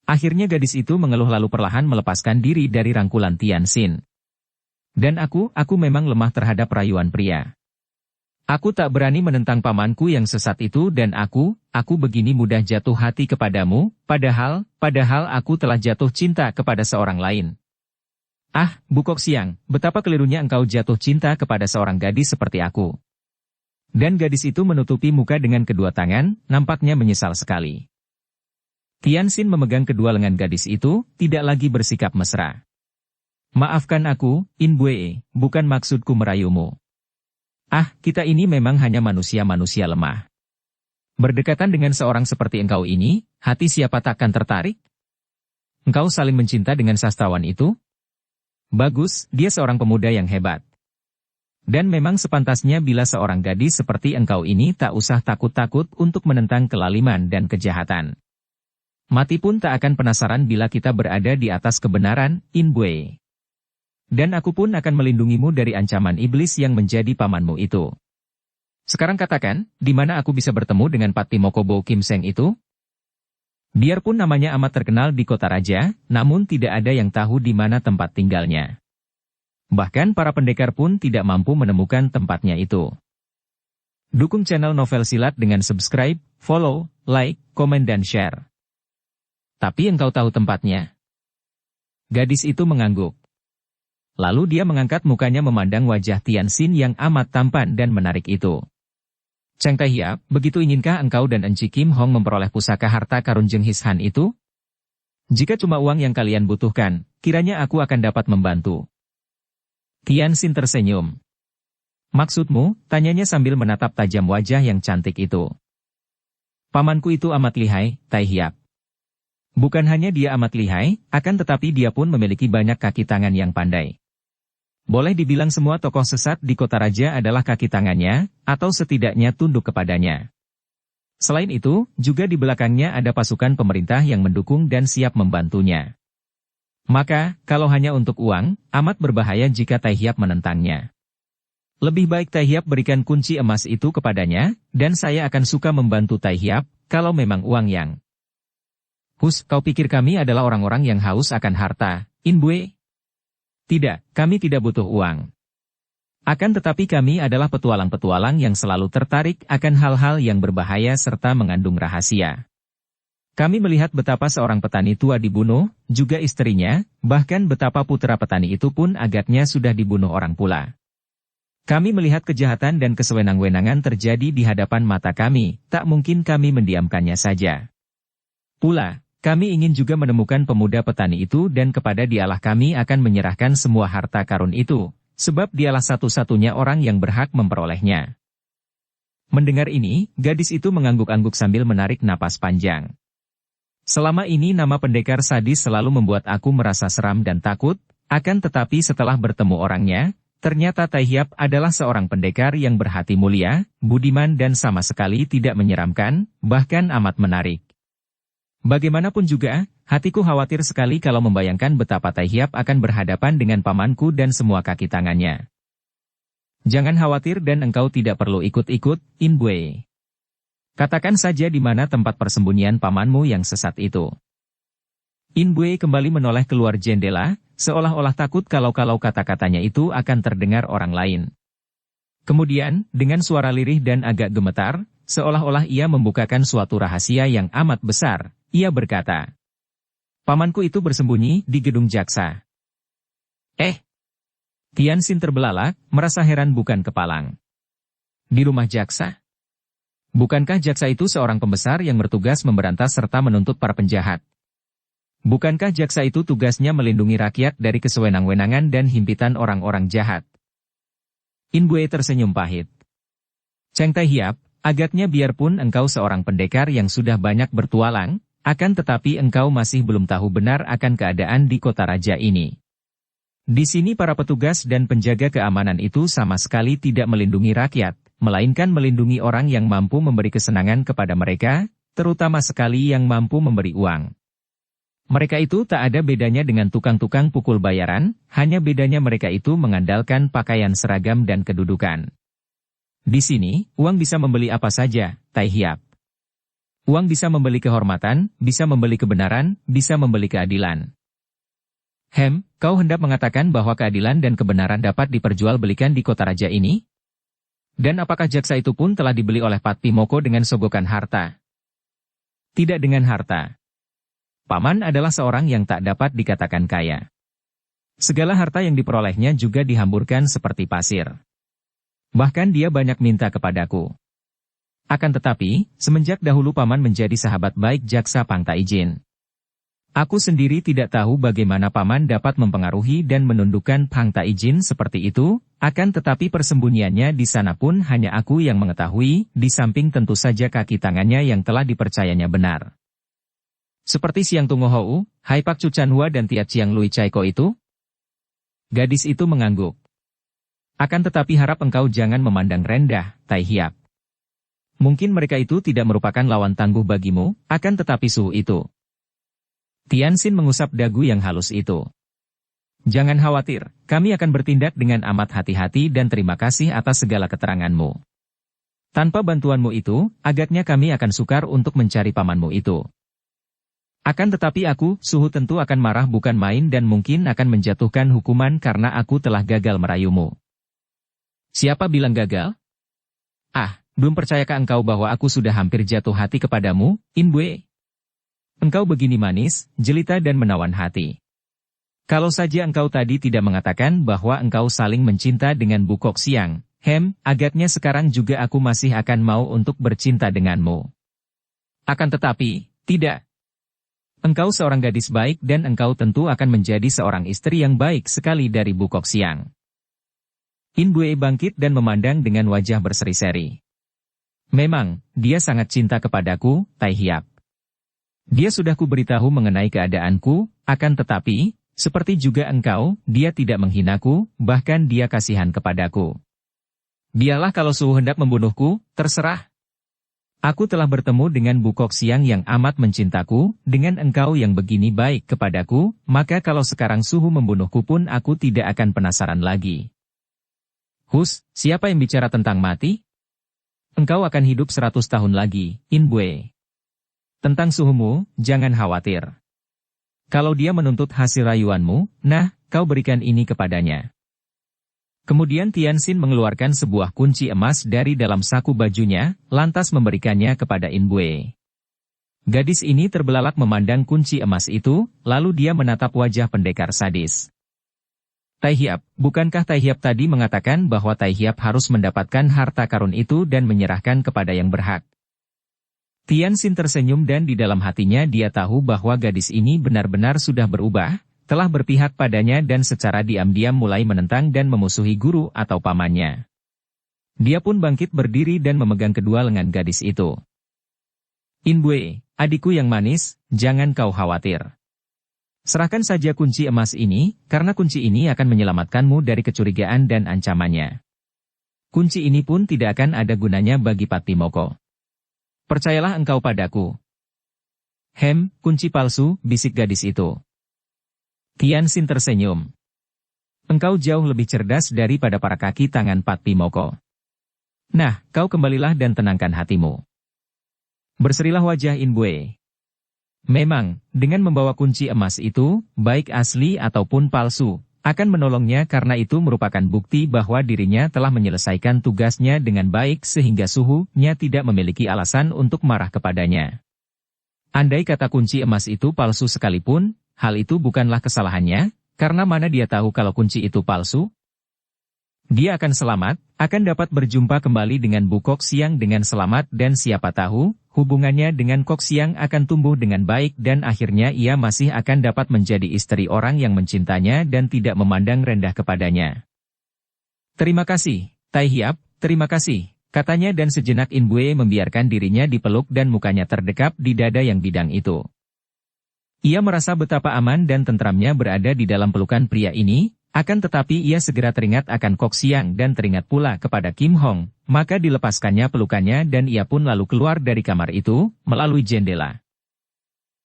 Akhirnya gadis itu mengeluh lalu perlahan melepaskan diri dari rangkulan Tian Xin. Dan aku memang lemah terhadap rayuan pria. Aku tak berani menentang pamanku yang sesat itu dan aku begini mudah jatuh hati kepadamu, padahal aku telah jatuh cinta kepada seorang lain. Ah, Bukok Siang, betapa kelirunya engkau jatuh cinta kepada seorang gadis seperti aku. Dan gadis itu menutupi muka dengan kedua tangan, nampaknya menyesal sekali. Tian Xin memegang kedua lengan gadis itu, tidak lagi bersikap mesra. Maafkan aku, In Bue, bukan maksudku merayumu. Ah, kita ini memang hanya manusia-manusia lemah. Berdekatan dengan seorang seperti engkau ini, hati siapa takkan tertarik? Engkau saling mencinta dengan sastrawan itu? Bagus, dia seorang pemuda yang hebat. Dan memang sepantasnya bila seorang gadis seperti engkau ini tak usah takut-takut untuk menentang kelaliman dan kejahatan. Mati pun tak akan penasaran bila kita berada di atas kebenaran, In Bue. Dan aku pun akan melindungimu dari ancaman iblis yang menjadi pamanmu itu. Sekarang katakan, di mana aku bisa bertemu dengan Patimokobo Kim Seng itu? Biarpun namanya amat terkenal di kota raja, namun tidak ada yang tahu di mana tempat tinggalnya. Bahkan para pendekar pun tidak mampu menemukan tempatnya itu. Dukung channel Novel Silat dengan subscribe, follow, like, komen dan share. Tapi engkau tahu tempatnya? Gadis itu mengangguk. Lalu dia mengangkat mukanya memandang wajah Tian Xin yang amat tampan dan menarik itu. Cheng Taehiap, begitu inginkah engkau dan Enci Kim Hong memperoleh pusaka harta karun Jenghis Han itu? Jika cuma uang yang kalian butuhkan, kiranya aku akan dapat membantu. Tian Xin tersenyum. Maksudmu? Tanyanya sambil menatap tajam wajah yang cantik itu. Pamanku itu amat lihai, Taehiap. Bukan hanya dia amat lihai, akan tetapi dia pun memiliki banyak kaki tangan yang pandai. Boleh dibilang semua tokoh sesat di kota raja adalah kaki tangannya, atau setidaknya tunduk kepadanya. Selain itu, juga di belakangnya ada pasukan pemerintah yang mendukung dan siap membantunya. Maka, kalau hanya untuk uang, amat berbahaya jika Taehiap menentangnya. Lebih baik Taehiap berikan kunci emas itu kepadanya, dan saya akan suka membantu Taehiap, kalau memang uang yang... Hus, kau pikir kami adalah orang-orang yang haus akan harta, In Bue? Tidak, kami tidak butuh uang. Akan tetapi kami adalah petualang-petualang yang selalu tertarik akan hal-hal yang berbahaya serta mengandung rahasia. Kami melihat betapa seorang petani tua dibunuh, juga istrinya, bahkan betapa putra petani itu pun agaknya sudah dibunuh orang pula. Kami melihat kejahatan dan kesewenang-wenangan terjadi di hadapan mata kami, tak mungkin kami mendiamkannya saja. Pula, kami ingin juga menemukan pemuda petani itu dan kepada dialah kami akan menyerahkan semua harta karun itu, sebab dialah satu-satunya orang yang berhak memperolehnya. Mendengar ini, gadis itu mengangguk-angguk sambil menarik napas panjang. Selama ini nama pendekar sadis selalu membuat aku merasa seram dan takut, akan tetapi setelah bertemu orangnya, ternyata Tai Hiap adalah seorang pendekar yang berhati mulia, budiman dan sama sekali tidak menyeramkan, bahkan amat menarik. Bagaimanapun juga, hatiku khawatir sekali kalau membayangkan betapa Tai Hiap akan berhadapan dengan pamanku dan semua kaki tangannya. Jangan khawatir dan engkau tidak perlu ikut-ikut, In Bue. Katakan saja di mana tempat persembunyian pamanmu yang sesat itu. In Bue kembali menoleh keluar jendela, seolah-olah takut kalau kata-katanya itu akan terdengar orang lain. Kemudian, dengan suara lirih dan agak gemetar, seolah-olah ia membukakan suatu rahasia yang amat besar, ia berkata, "Pamanku itu bersembunyi di gedung jaksa." Tianxin terbelalak, merasa heran bukan kepalang. Di rumah jaksa? Bukankah jaksa itu seorang pembesar yang bertugas memberantas serta menuntut para penjahat? Bukankah jaksa itu tugasnya melindungi rakyat dari kesewenang-wenangan dan himpitan orang-orang jahat? In Bue tersenyum pahit. Cheng Tai Hiap, agaknya biarpun engkau seorang pendekar yang sudah banyak bertualang, akan tetapi engkau masih belum tahu benar akan keadaan di kota raja ini. Di sini para petugas dan penjaga keamanan itu sama sekali tidak melindungi rakyat, melainkan melindungi orang yang mampu memberi kesenangan kepada mereka, terutama sekali yang mampu memberi uang. Mereka itu tak ada bedanya dengan tukang-tukang pukul bayaran, hanya bedanya mereka itu mengandalkan pakaian seragam dan kedudukan. Di sini, uang bisa membeli apa saja, Tai Hiap. Uang bisa membeli kehormatan, bisa membeli kebenaran, bisa membeli keadilan. Kau hendak mengatakan bahwa keadilan dan kebenaran dapat diperjualbelikan di kota raja ini? Dan apakah jaksa itu pun telah dibeli oleh Patpi Moko dengan sogokan harta? Tidak dengan harta. Paman adalah seorang yang tak dapat dikatakan kaya. Segala harta yang diperolehnya juga dihamburkan seperti pasir. Bahkan dia banyak minta kepadaku. Akan tetapi, semenjak dahulu paman menjadi sahabat baik jaksa Pang Taijin. Aku sendiri tidak tahu bagaimana paman dapat mempengaruhi dan menundukkan Pang Taijin seperti itu, akan tetapi persembunyiannya di sana pun hanya aku yang mengetahui, di samping tentu saja kaki tangannya yang telah dipercayanya benar. Seperti Siang Tungo Hou, Hai Pak Chu Chanhua dan Tiat Chiang Lui Chaiko itu? Gadis itu mengangguk. Akan tetapi harap engkau jangan memandang rendah, Tai Hiap. Mungkin mereka itu tidak merupakan lawan tangguh bagimu, akan tetapi suhu itu. Tianxin mengusap dagu yang halus itu. Jangan khawatir, kami akan bertindak dengan amat hati-hati dan terima kasih atas segala keteranganmu. Tanpa bantuanmu itu, agaknya kami akan sukar untuk mencari pamanmu itu. Akan tetapi aku, suhu tentu akan marah bukan main dan mungkin akan menjatuhkan hukuman karena aku telah gagal merayumu. Siapa bilang gagal? Belum percayakah engkau bahwa aku sudah hampir jatuh hati kepadamu, In Bue? Engkau begini manis, jelita dan menawan hati. Kalau saja engkau tadi tidak mengatakan bahwa engkau saling mencinta dengan Bu Kok Siang, agaknya sekarang juga aku masih akan mau untuk bercinta denganmu. Akan tetapi, tidak. Engkau seorang gadis baik dan engkau tentu akan menjadi seorang istri yang baik sekali dari Bu Kok Siang. In Bue bangkit dan memandang dengan wajah berseri-seri. Memang, dia sangat cinta kepadaku, Tai Hiap. Dia sudah kuberitahu mengenai keadaanku, akan tetapi, seperti juga engkau, dia tidak menghinaku, bahkan dia kasihan kepadaku. Biarlah kalau suhu hendak membunuhku, terserah. Aku telah bertemu dengan Bu Kok Siang yang amat mencintaku, dengan engkau yang begini baik kepadaku, maka kalau sekarang suhu membunuhku pun aku tidak akan penasaran lagi. Siapa yang bicara tentang mati? Engkau akan hidup 100 tahun lagi, In Bue. Tentang suhumu, jangan khawatir. Kalau dia menuntut hasil rayuanmu, nah, kau berikan ini kepadanya. Kemudian Tianxin mengeluarkan sebuah kunci emas dari dalam saku bajunya, lantas memberikannya kepada In Bue. Gadis ini terbelalak memandang kunci emas itu, lalu dia menatap wajah pendekar sadis. Tai Hiap, bukankah Tai Hiap tadi mengatakan bahwa Tai Hiap harus mendapatkan harta karun itu dan menyerahkan kepada yang berhak? Tianxin tersenyum dan di dalam hatinya dia tahu bahwa gadis ini benar-benar sudah berubah, telah berpihak padanya dan secara diam-diam mulai menentang dan memusuhi guru atau pamannya. Dia pun bangkit berdiri dan memegang kedua lengan gadis itu. In Bue, adikku yang manis, jangan kau khawatir. Serahkan saja kunci emas ini, karena kunci ini akan menyelamatkanmu dari kecurigaan dan ancamannya. Kunci ini pun tidak akan ada gunanya bagi Pattimoko. Percayalah engkau padaku. Kunci palsu, bisik gadis itu. Tianxin tersenyum. Engkau jauh lebih cerdas daripada para kaki tangan Pattimoko. Nah, kau kembalilah dan tenangkan hatimu. Berserilah wajah In Bue. Memang, dengan membawa kunci emas itu, baik asli ataupun palsu, akan menolongnya karena itu merupakan bukti bahwa dirinya telah menyelesaikan tugasnya dengan baik sehingga suhunya tidak memiliki alasan untuk marah kepadanya. Andai kata kunci emas itu palsu sekalipun, hal itu bukanlah kesalahannya, karena mana dia tahu kalau kunci itu palsu? Dia akan selamat, akan dapat berjumpa kembali dengan Bu Kok Siang dengan selamat dan siapa tahu, hubungannya dengan Kok Siang akan tumbuh dengan baik dan akhirnya ia masih akan dapat menjadi istri orang yang mencintanya dan tidak memandang rendah kepadanya. Terima kasih, Tai Hiap, terima kasih, katanya dan sejenak In Bue membiarkan dirinya dipeluk dan mukanya terdekap di dada yang bidang itu. Ia merasa betapa aman dan tentramnya berada di dalam pelukan pria ini, akan tetapi ia segera teringat akan Kok Siang dan teringat pula kepada Kim Hong, maka dilepaskannya pelukannya dan ia pun lalu keluar dari kamar itu, melalui jendela.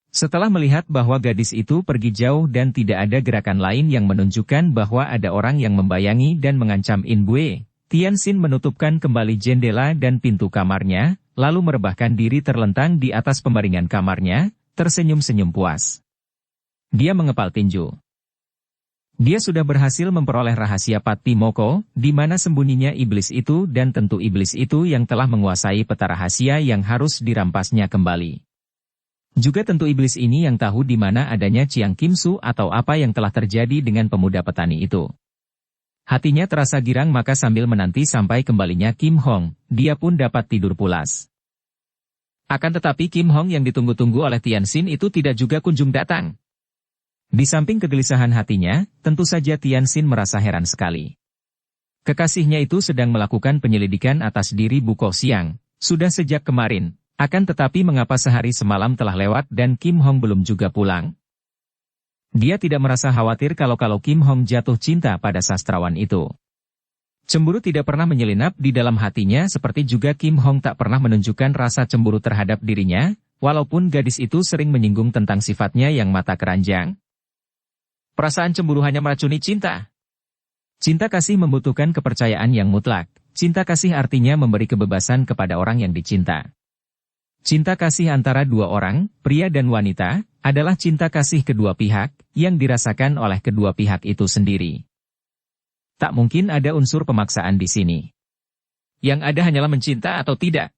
Setelah melihat bahwa gadis itu pergi jauh dan tidak ada gerakan lain yang menunjukkan bahwa ada orang yang membayangi dan mengancam In Bue, Tianxin menutupkan kembali jendela dan pintu kamarnya, lalu merebahkan diri terlentang di atas pembaringan kamarnya, tersenyum-senyum puas. Dia mengepal tinju. Dia sudah berhasil memperoleh rahasia Pattimoko, di mana sembunyinya iblis itu dan tentu iblis itu yang telah menguasai peta rahasia yang harus dirampasnya kembali. Juga tentu iblis ini yang tahu di mana adanya Chiang Kim Su atau apa yang telah terjadi dengan pemuda petani itu. Hatinya terasa girang maka sambil menanti sampai kembalinya Kim Hong, dia pun dapat tidur pulas. Akan tetapi Kim Hong yang ditunggu-tunggu oleh Tianxin itu tidak juga kunjung datang. Di samping kegelisahan hatinya, tentu saja Tianxin merasa heran sekali. Kekasihnya itu sedang melakukan penyelidikan atas diri Bu Kok Siang, sudah sejak kemarin, akan tetapi mengapa sehari semalam telah lewat dan Kim Hong belum juga pulang? Dia tidak merasa khawatir kalau Kim Hong jatuh cinta pada sastrawan itu. Cemburu tidak pernah menyelinap di dalam hatinya seperti juga Kim Hong tak pernah menunjukkan rasa cemburu terhadap dirinya, walaupun gadis itu sering menyinggung tentang sifatnya yang mata keranjang. Perasaan cemburu hanya meracuni cinta. Cinta kasih membutuhkan kepercayaan yang mutlak. Cinta kasih artinya memberi kebebasan kepada orang yang dicinta. Cinta kasih antara dua orang, pria dan wanita, adalah cinta kasih kedua pihak, yang dirasakan oleh kedua pihak itu sendiri. Tak mungkin ada unsur pemaksaan di sini. Yang ada hanyalah mencinta atau tidak.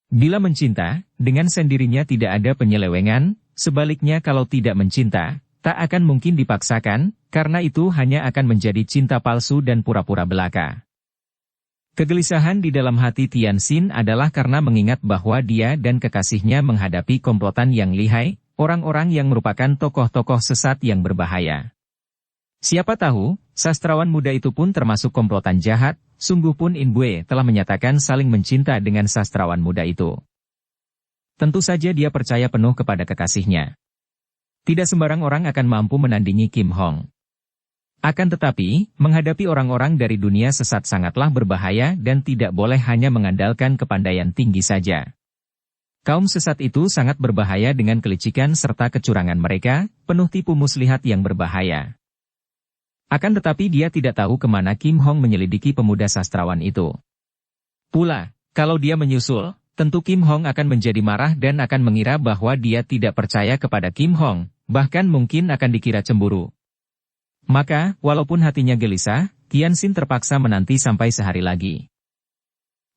Bila mencinta, dengan sendirinya tidak ada penyelewengan, sebaliknya kalau tidak mencinta, tak akan mungkin dipaksakan, karena itu hanya akan menjadi cinta palsu dan pura-pura belaka. Kegelisahan di dalam hati Tianxin adalah karena mengingat bahwa dia dan kekasihnya menghadapi komplotan yang lihai, orang-orang yang merupakan tokoh-tokoh sesat yang berbahaya. Siapa tahu, sastrawan muda itu pun termasuk komplotan jahat, sungguh pun In Bue telah menyatakan saling mencinta dengan sastrawan muda itu. Tentu saja dia percaya penuh kepada kekasihnya. Tidak sembarang orang akan mampu menandingi Kim Hong. Akan tetapi, menghadapi orang-orang dari dunia sesat sangatlah berbahaya dan tidak boleh hanya mengandalkan kepandaian tinggi saja. Kaum sesat itu sangat berbahaya dengan kelicikan serta kecurangan mereka, penuh tipu muslihat yang berbahaya. Akan tetapi dia tidak tahu kemana Kim Hong menyelidiki pemuda sastrawan itu. Pula, kalau dia menyusul, tentu Kim Hong akan menjadi marah dan akan mengira bahwa dia tidak percaya kepada Kim Hong. Bahkan mungkin akan dikira cemburu. Maka, walaupun hatinya gelisah, Tianxin terpaksa menanti sampai sehari lagi.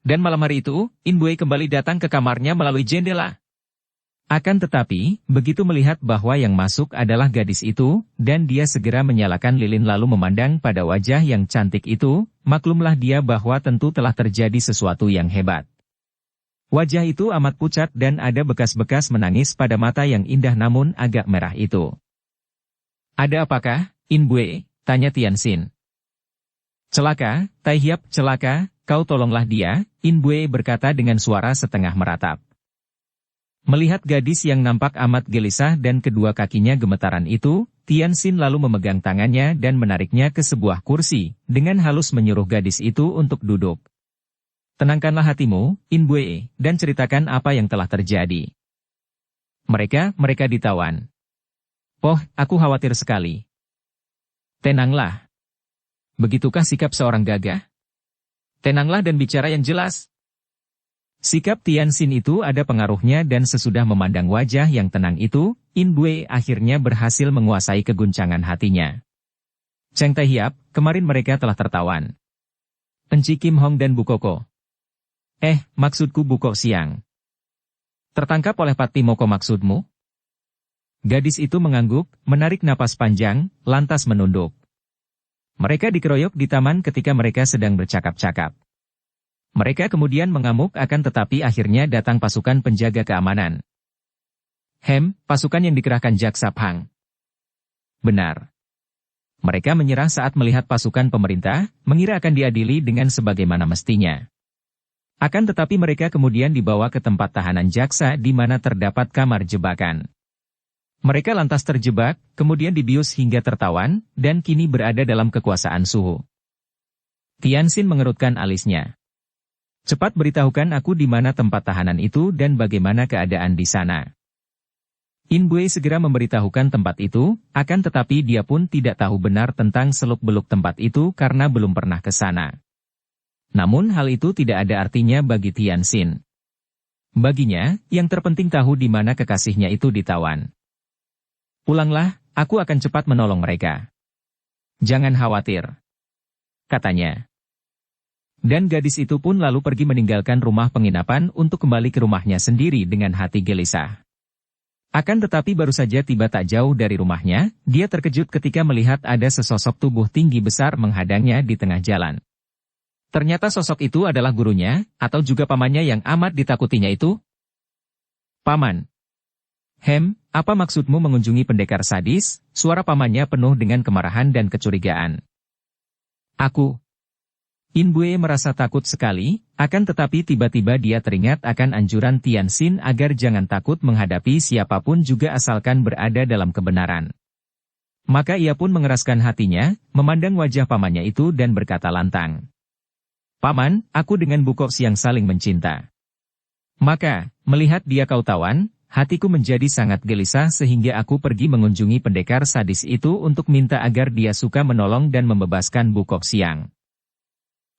Dan malam hari itu, In Bue kembali datang ke kamarnya melalui jendela. Akan tetapi, begitu melihat bahwa yang masuk adalah gadis itu, dan dia segera menyalakan lilin lalu memandang pada wajah yang cantik itu, maklumlah dia bahwa tentu telah terjadi sesuatu yang hebat. Wajah itu amat pucat dan ada bekas-bekas menangis pada mata yang indah namun agak merah itu. Ada apakah, In Bue? Tanya Tianxin. Celaka, Tai Hiap, celaka, kau tolonglah dia, In Bue berkata dengan suara setengah meratap. Melihat gadis yang nampak amat gelisah dan kedua kakinya gemetaran itu, Tianxin lalu memegang tangannya dan menariknya ke sebuah kursi, dengan halus menyuruh gadis itu untuk duduk. Tenangkanlah hatimu, In Bue, dan ceritakan apa yang telah terjadi. Mereka ditawan. Oh, aku khawatir sekali. Tenanglah. Begitukah sikap seorang gagah? Tenanglah dan bicara yang jelas. Sikap Tianxin itu ada pengaruhnya dan sesudah memandang wajah yang tenang itu, In Bue akhirnya berhasil menguasai keguncangan hatinya. Cheng Tai Hiap, kemarin mereka telah tertawan. Enci Kim Hong dan Bu Koko. Maksudku Bu Kok Siang. Tertangkap oleh Pat Timoko maksudmu? Gadis itu mengangguk, menarik napas panjang, lantas menunduk. Mereka dikeroyok di taman ketika mereka sedang bercakap-cakap. Mereka kemudian mengamuk akan tetapi akhirnya datang pasukan penjaga keamanan. Pasukan yang dikerahkan Jaksa Pang. Benar. Mereka menyerah saat melihat pasukan pemerintah, mengira akan diadili dengan sebagaimana mestinya. Akan tetapi mereka kemudian dibawa ke tempat tahanan jaksa di mana terdapat kamar jebakan. Mereka lantas terjebak, kemudian dibius hingga tertawan, dan kini berada dalam kekuasaan suhu. Tianxin mengerutkan alisnya. Cepat beritahukan aku di mana tempat tahanan itu dan bagaimana keadaan di sana. In Bue segera memberitahukan tempat itu, akan tetapi dia pun tidak tahu benar tentang seluk-beluk tempat itu karena belum pernah ke sana. Namun hal itu tidak ada artinya bagi Tianxin. Baginya, yang terpenting tahu di mana kekasihnya itu ditawan. Pulanglah, aku akan cepat menolong mereka. Jangan khawatir, katanya. Dan gadis itu pun lalu pergi meninggalkan rumah penginapan untuk kembali ke rumahnya sendiri dengan hati gelisah. Akan tetapi baru saja tiba tak jauh dari rumahnya, dia terkejut ketika melihat ada sesosok tubuh tinggi besar menghadangnya di tengah jalan. Ternyata sosok itu adalah gurunya, atau juga pamannya yang amat ditakutinya itu. Paman. Apa maksudmu mengunjungi pendekar sadis? Suara pamannya penuh dengan kemarahan dan kecurigaan. Aku. In Bue merasa takut sekali, akan tetapi tiba-tiba dia teringat akan anjuran Tianxin agar jangan takut menghadapi siapapun juga asalkan berada dalam kebenaran. Maka ia pun mengeraskan hatinya, memandang wajah pamannya itu dan berkata lantang. Paman, aku dengan Bu Kok Siang saling mencinta. Maka, melihat dia kau tawan, hatiku menjadi sangat gelisah sehingga aku pergi mengunjungi pendekar sadis itu untuk minta agar dia suka menolong dan membebaskan Bu Kok Siang.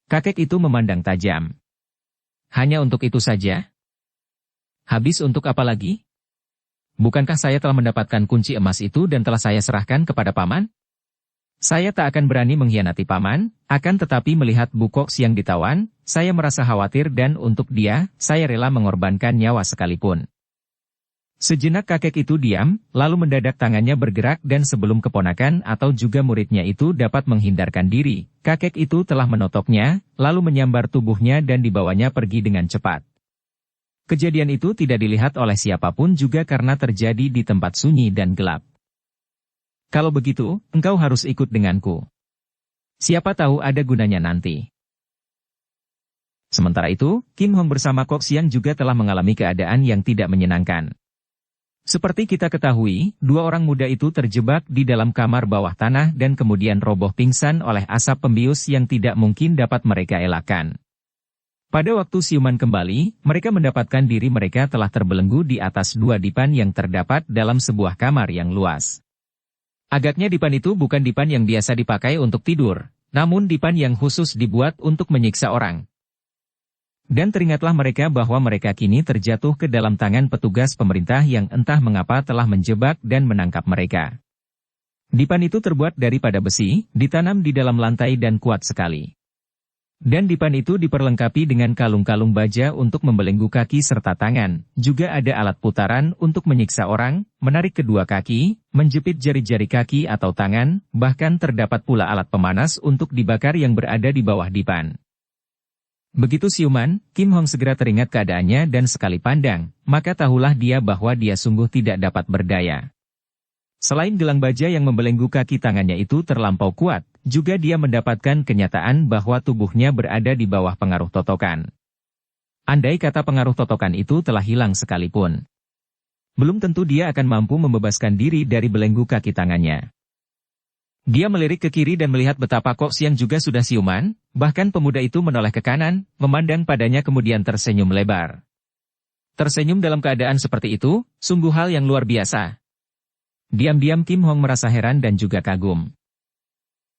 Kakek itu memandang tajam. Hanya untuk itu saja? Habis untuk apa lagi? Bukankah saya telah mendapatkan kunci emas itu dan telah saya serahkan kepada paman? Saya tak akan berani mengkhianati paman, akan tetapi melihat Bu Kok Siang ditawan, saya merasa khawatir dan untuk dia, saya rela mengorbankan nyawa sekalipun. Sejenak kakek itu diam, lalu mendadak tangannya bergerak dan sebelum keponakan atau juga muridnya itu dapat menghindarkan diri, kakek itu telah menotoknya, lalu menyambar tubuhnya dan dibawanya pergi dengan cepat. Kejadian itu tidak dilihat oleh siapapun juga karena terjadi di tempat sunyi dan gelap. Kalau begitu, engkau harus ikut denganku. Siapa tahu ada gunanya nanti. Sementara itu, Kim Hong bersama Kok Siang juga telah mengalami keadaan yang tidak menyenangkan. Seperti kita ketahui, dua orang muda itu terjebak di dalam kamar bawah tanah dan kemudian roboh pingsan oleh asap pembius yang tidak mungkin dapat mereka elakkan. Pada waktu siuman kembali, mereka mendapatkan diri mereka telah terbelenggu di atas dua dipan yang terdapat dalam sebuah kamar yang luas. Agaknya dipan itu bukan dipan yang biasa dipakai untuk tidur, namun dipan yang khusus dibuat untuk menyiksa orang. Dan teringatlah mereka bahwa mereka kini terjatuh ke dalam tangan petugas pemerintah yang entah mengapa telah menjebak dan menangkap mereka. Dipan itu terbuat daripada besi, ditanam di dalam lantai dan kuat sekali. Dan dipan itu diperlengkapi dengan kalung-kalung baja untuk membelenggu kaki serta tangan, juga ada alat putaran untuk menyiksa orang, menarik kedua kaki, menjepit jari-jari kaki atau tangan, bahkan terdapat pula alat pemanas untuk dibakar yang berada di bawah dipan. Begitu siuman, Kim Hong segera teringat keadaannya dan sekali pandang, maka tahulah dia bahwa dia sungguh tidak dapat berdaya. Selain gelang baja yang membelenggu kaki tangannya itu terlampau kuat, juga dia mendapatkan kenyataan bahwa tubuhnya berada di bawah pengaruh totokan. Andai kata pengaruh totokan itu telah hilang sekalipun, belum tentu dia akan mampu membebaskan diri dari belenggu kaki tangannya. Dia melirik ke kiri dan melihat betapa Kok Siang juga sudah siuman, bahkan pemuda itu menoleh ke kanan, memandang padanya kemudian tersenyum lebar. Tersenyum dalam keadaan seperti itu, sungguh hal yang luar biasa. Diam-diam Kim Hong merasa heran dan juga kagum.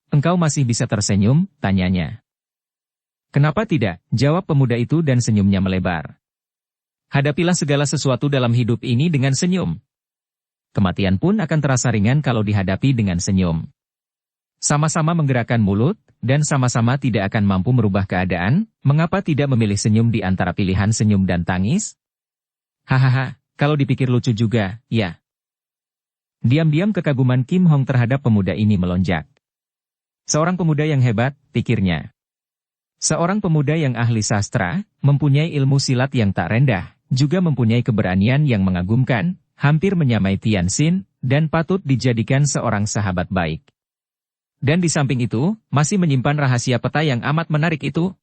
"Engkau masih bisa tersenyum?" tanyanya. "Kenapa tidak?" jawab pemuda itu dan senyumnya melebar. "Hadapilah segala sesuatu dalam hidup ini dengan senyum. Kematian pun akan terasa ringan kalau dihadapi dengan senyum. Sama-sama menggerakkan mulut, dan sama-sama tidak akan mampu merubah keadaan, mengapa tidak memilih senyum di antara pilihan senyum dan tangis? Hahaha, kalau dipikir lucu juga, ya." Diam-diam kekaguman Kim Hong terhadap pemuda ini melonjak. Seorang pemuda yang hebat, pikirnya. Seorang pemuda yang ahli sastra, mempunyai ilmu silat yang tak rendah, juga mempunyai keberanian yang mengagumkan, hampir menyamai Tianxin, dan patut dijadikan seorang sahabat baik. Dan di samping itu, masih menyimpan rahasia peta yang amat menarik itu.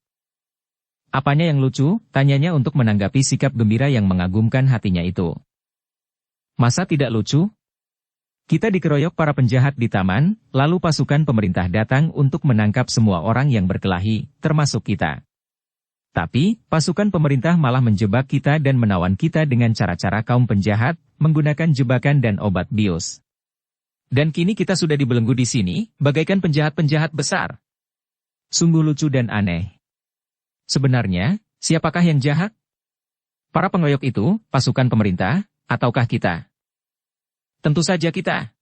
"Apanya yang lucu?" tanyanya untuk menanggapi sikap gembira yang mengagumkan hatinya itu. "Masa tidak lucu? Kita dikeroyok para penjahat di taman, lalu pasukan pemerintah datang untuk menangkap semua orang yang berkelahi, termasuk kita. Tapi, pasukan pemerintah malah menjebak kita dan menawan kita dengan cara-cara kaum penjahat, menggunakan jebakan dan obat bius. Dan kini kita sudah dibelenggu di sini, bagaikan penjahat-penjahat besar. Sungguh lucu dan aneh. Sebenarnya, siapakah yang jahat? Para pengeroyok itu, pasukan pemerintah, ataukah kita? Tentu saja kita."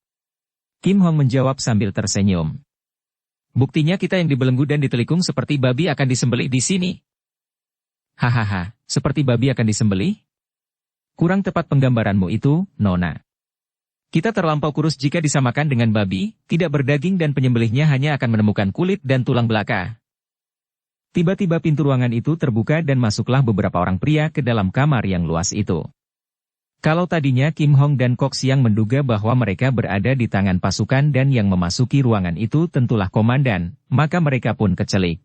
Kim Hong menjawab sambil tersenyum. "Buktinya kita yang dibelenggu dan ditelikung seperti babi akan disembelih di sini." "Hahaha, seperti babi akan disembelih? Kurang tepat penggambaranmu itu, Nona. Kita terlampau kurus jika disamakan dengan babi, tidak berdaging dan penyembelihnya hanya akan menemukan kulit dan tulang belaka." Tiba-tiba pintu ruangan itu terbuka dan masuklah beberapa orang pria ke dalam kamar yang luas itu. Kalau tadinya Kim Hong dan Kok Siang menduga bahwa mereka berada di tangan pasukan dan yang memasuki ruangan itu tentulah komandan, maka mereka pun kecelik.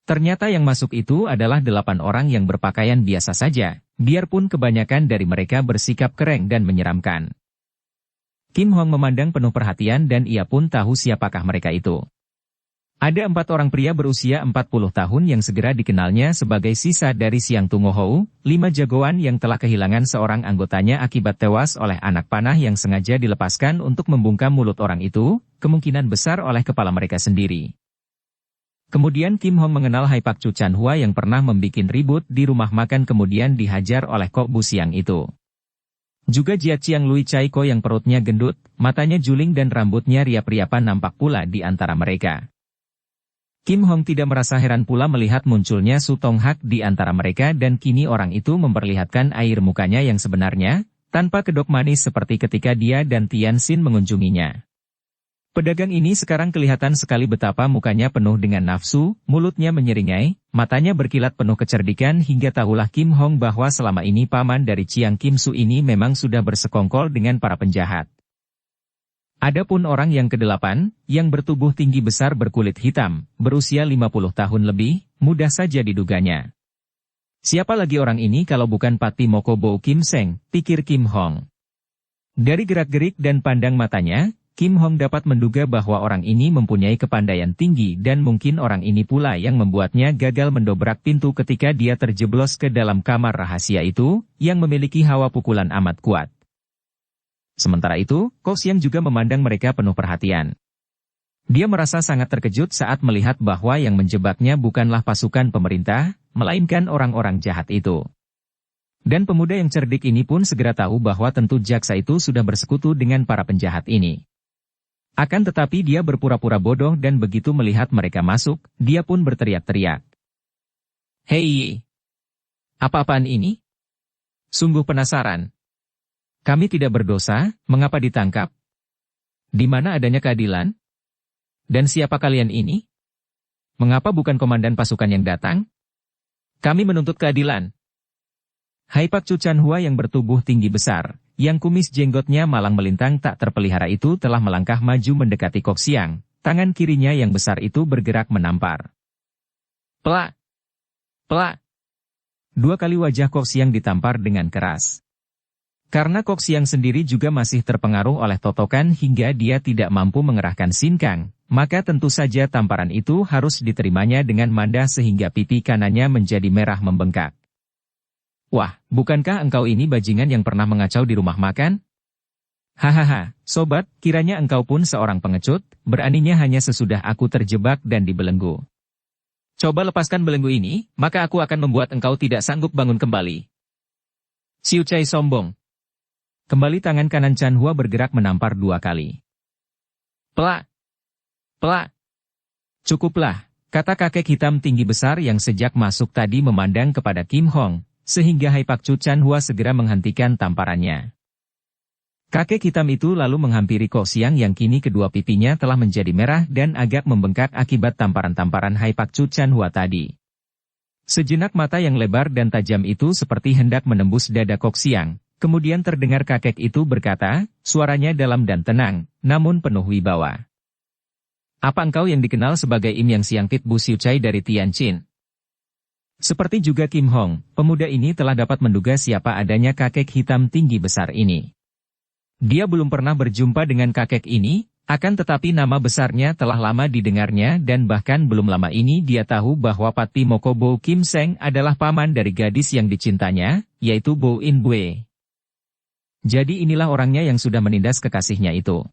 Ternyata yang masuk itu adalah 8 orang yang berpakaian biasa saja, biarpun kebanyakan dari mereka bersikap keren dan menyeramkan. Kim Hong memandang penuh perhatian dan ia pun tahu siapakah mereka itu. Ada 4 orang pria berusia 40 tahun yang segera dikenalnya sebagai sisa dari Siang Tungohou, 5 jagoan yang telah kehilangan seorang anggotanya akibat tewas oleh anak panah yang sengaja dilepaskan untuk membungkam mulut orang itu, kemungkinan besar oleh kepala mereka sendiri. Kemudian Kim Hong mengenal Hai Pak Chu Chan Hua yang pernah membikin ribut di rumah makan kemudian dihajar oleh Kok Bu Siang itu. Juga Jia Chiang Lui Chai Ko yang perutnya gendut, matanya juling dan rambutnya riap-riapan nampak pula di antara mereka. Kim Hong tidak merasa heran pula melihat munculnya Su Tong Hak di antara mereka dan kini orang itu memperlihatkan air mukanya yang sebenarnya, tanpa kedok manis seperti ketika dia dan Tianxin mengunjunginya. Pedagang ini sekarang kelihatan sekali betapa mukanya penuh dengan nafsu, mulutnya menyeringai, matanya berkilat penuh kecerdikan hingga tahulah Kim Hong bahwa selama ini paman dari Chiang Kim Su ini memang sudah bersekongkol dengan para penjahat. Adapun orang yang ke-8, yang bertubuh tinggi besar berkulit hitam, berusia 50 tahun lebih, mudah saja diduganya. Siapa lagi orang ini kalau bukan Pati Moko Bo Kim Seng, pikir Kim Hong. Dari gerak-gerik dan pandang matanya, Kim Hong dapat menduga bahwa orang ini mempunyai kepandaian tinggi dan mungkin orang ini pula yang membuatnya gagal mendobrak pintu ketika dia terjeblos ke dalam kamar rahasia itu, yang memiliki hawa pukulan amat kuat. Sementara itu, Kok Siang juga memandang mereka penuh perhatian. Dia merasa sangat terkejut saat melihat bahwa yang menjebaknya bukanlah pasukan pemerintah, melainkan orang-orang jahat itu. Dan pemuda yang cerdik ini pun segera tahu bahwa tentu jaksa itu sudah bersekutu dengan para penjahat ini. Akan tetapi dia berpura-pura bodoh dan begitu melihat mereka masuk, dia pun berteriak-teriak. Hei! Apa-apaan ini? Sungguh penasaran. Kami tidak berdosa, mengapa ditangkap? Di mana adanya keadilan? Dan siapa kalian ini? Mengapa bukan komandan pasukan yang datang? Kami menuntut keadilan. Haipak Chu Chanhua yang bertubuh tinggi besar, yang kumis jenggotnya malang melintang tak terpelihara itu telah melangkah maju mendekati Kok Xiang, tangan kirinya yang besar itu bergerak menampar. Pelak! Pelak! 2 kali wajah Kok Xiang ditampar dengan keras. Karena Kok Xiang sendiri juga masih terpengaruh oleh totokan hingga dia tidak mampu mengerahkan sinkang, maka tentu saja tamparan itu harus diterimanya dengan madah sehingga pipi kanannya menjadi merah membengkak. Wah, bukankah engkau ini bajingan yang pernah mengacau di rumah makan? Hahaha, sobat, kiranya engkau pun seorang pengecut, beraninya hanya sesudah aku terjebak dan dibelenggu. Coba lepaskan belenggu ini, maka aku akan membuat engkau tidak sanggup bangun kembali. Xiu Cai sombong. Kembali tangan kanan Chanhua bergerak menampar 2 kali. Pelak! Pelak! Cukuplah, kata kakek hitam tinggi besar yang sejak masuk tadi memandang kepada Kim Hong, sehingga Haipak Chu Chanhua segera menghentikan tamparannya. Kakek hitam itu lalu menghampiri Kok Xiang yang kini kedua pipinya telah menjadi merah dan agak membengkak akibat tamparan-tamparan Haipak Chu Chanhua tadi. Sejenak mata yang lebar dan tajam itu seperti hendak menembus dada Kok Xiang, kemudian terdengar kakek itu berkata, suaranya dalam dan tenang, namun penuh wibawa. Apa engkau yang dikenal sebagai Im Yang Xiangpit Bu Xiu Cai dari Tianjin? Seperti juga Kim Hong, pemuda ini telah dapat menduga siapa adanya kakek hitam tinggi besar ini. Dia belum pernah berjumpa dengan kakek ini, akan tetapi nama besarnya telah lama didengarnya dan bahkan belum lama ini dia tahu bahwa Patpi Moko Bo Kim Seng adalah paman dari gadis yang dicintanya, yaitu Bo In Bue. Jadi inilah orangnya yang sudah menindas kekasihnya itu.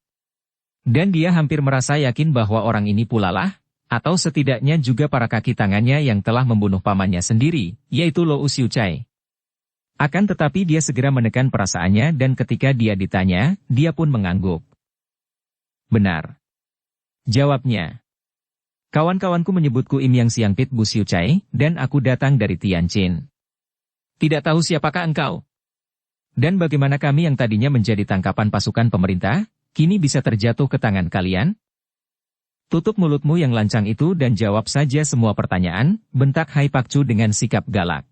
Dan dia hampir merasa yakin bahwa orang ini pula lah, atau setidaknya juga para kaki tangannya yang telah membunuh pamannya sendiri, yaitu Lou Xiu Cai. Akan tetapi dia segera menekan perasaannya dan ketika dia ditanya, dia pun mengangguk. Benar. Jawabnya. Kawan-kawanku menyebutku Im Yang Xiangpit Bu Xiu Cai, dan aku datang dari Tianjin. Tidak tahu siapakah engkau? Dan bagaimana kami yang tadinya menjadi tangkapan pasukan pemerintah, kini bisa terjatuh ke tangan kalian? Tutup mulutmu yang lancang itu dan jawab saja semua pertanyaan, bentak Haipak Chu dengan sikap galak.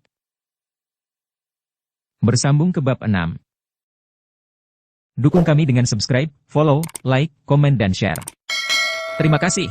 Bersambung ke bab 6. Dukung kami dengan subscribe, follow, like, komen dan share. Terima kasih.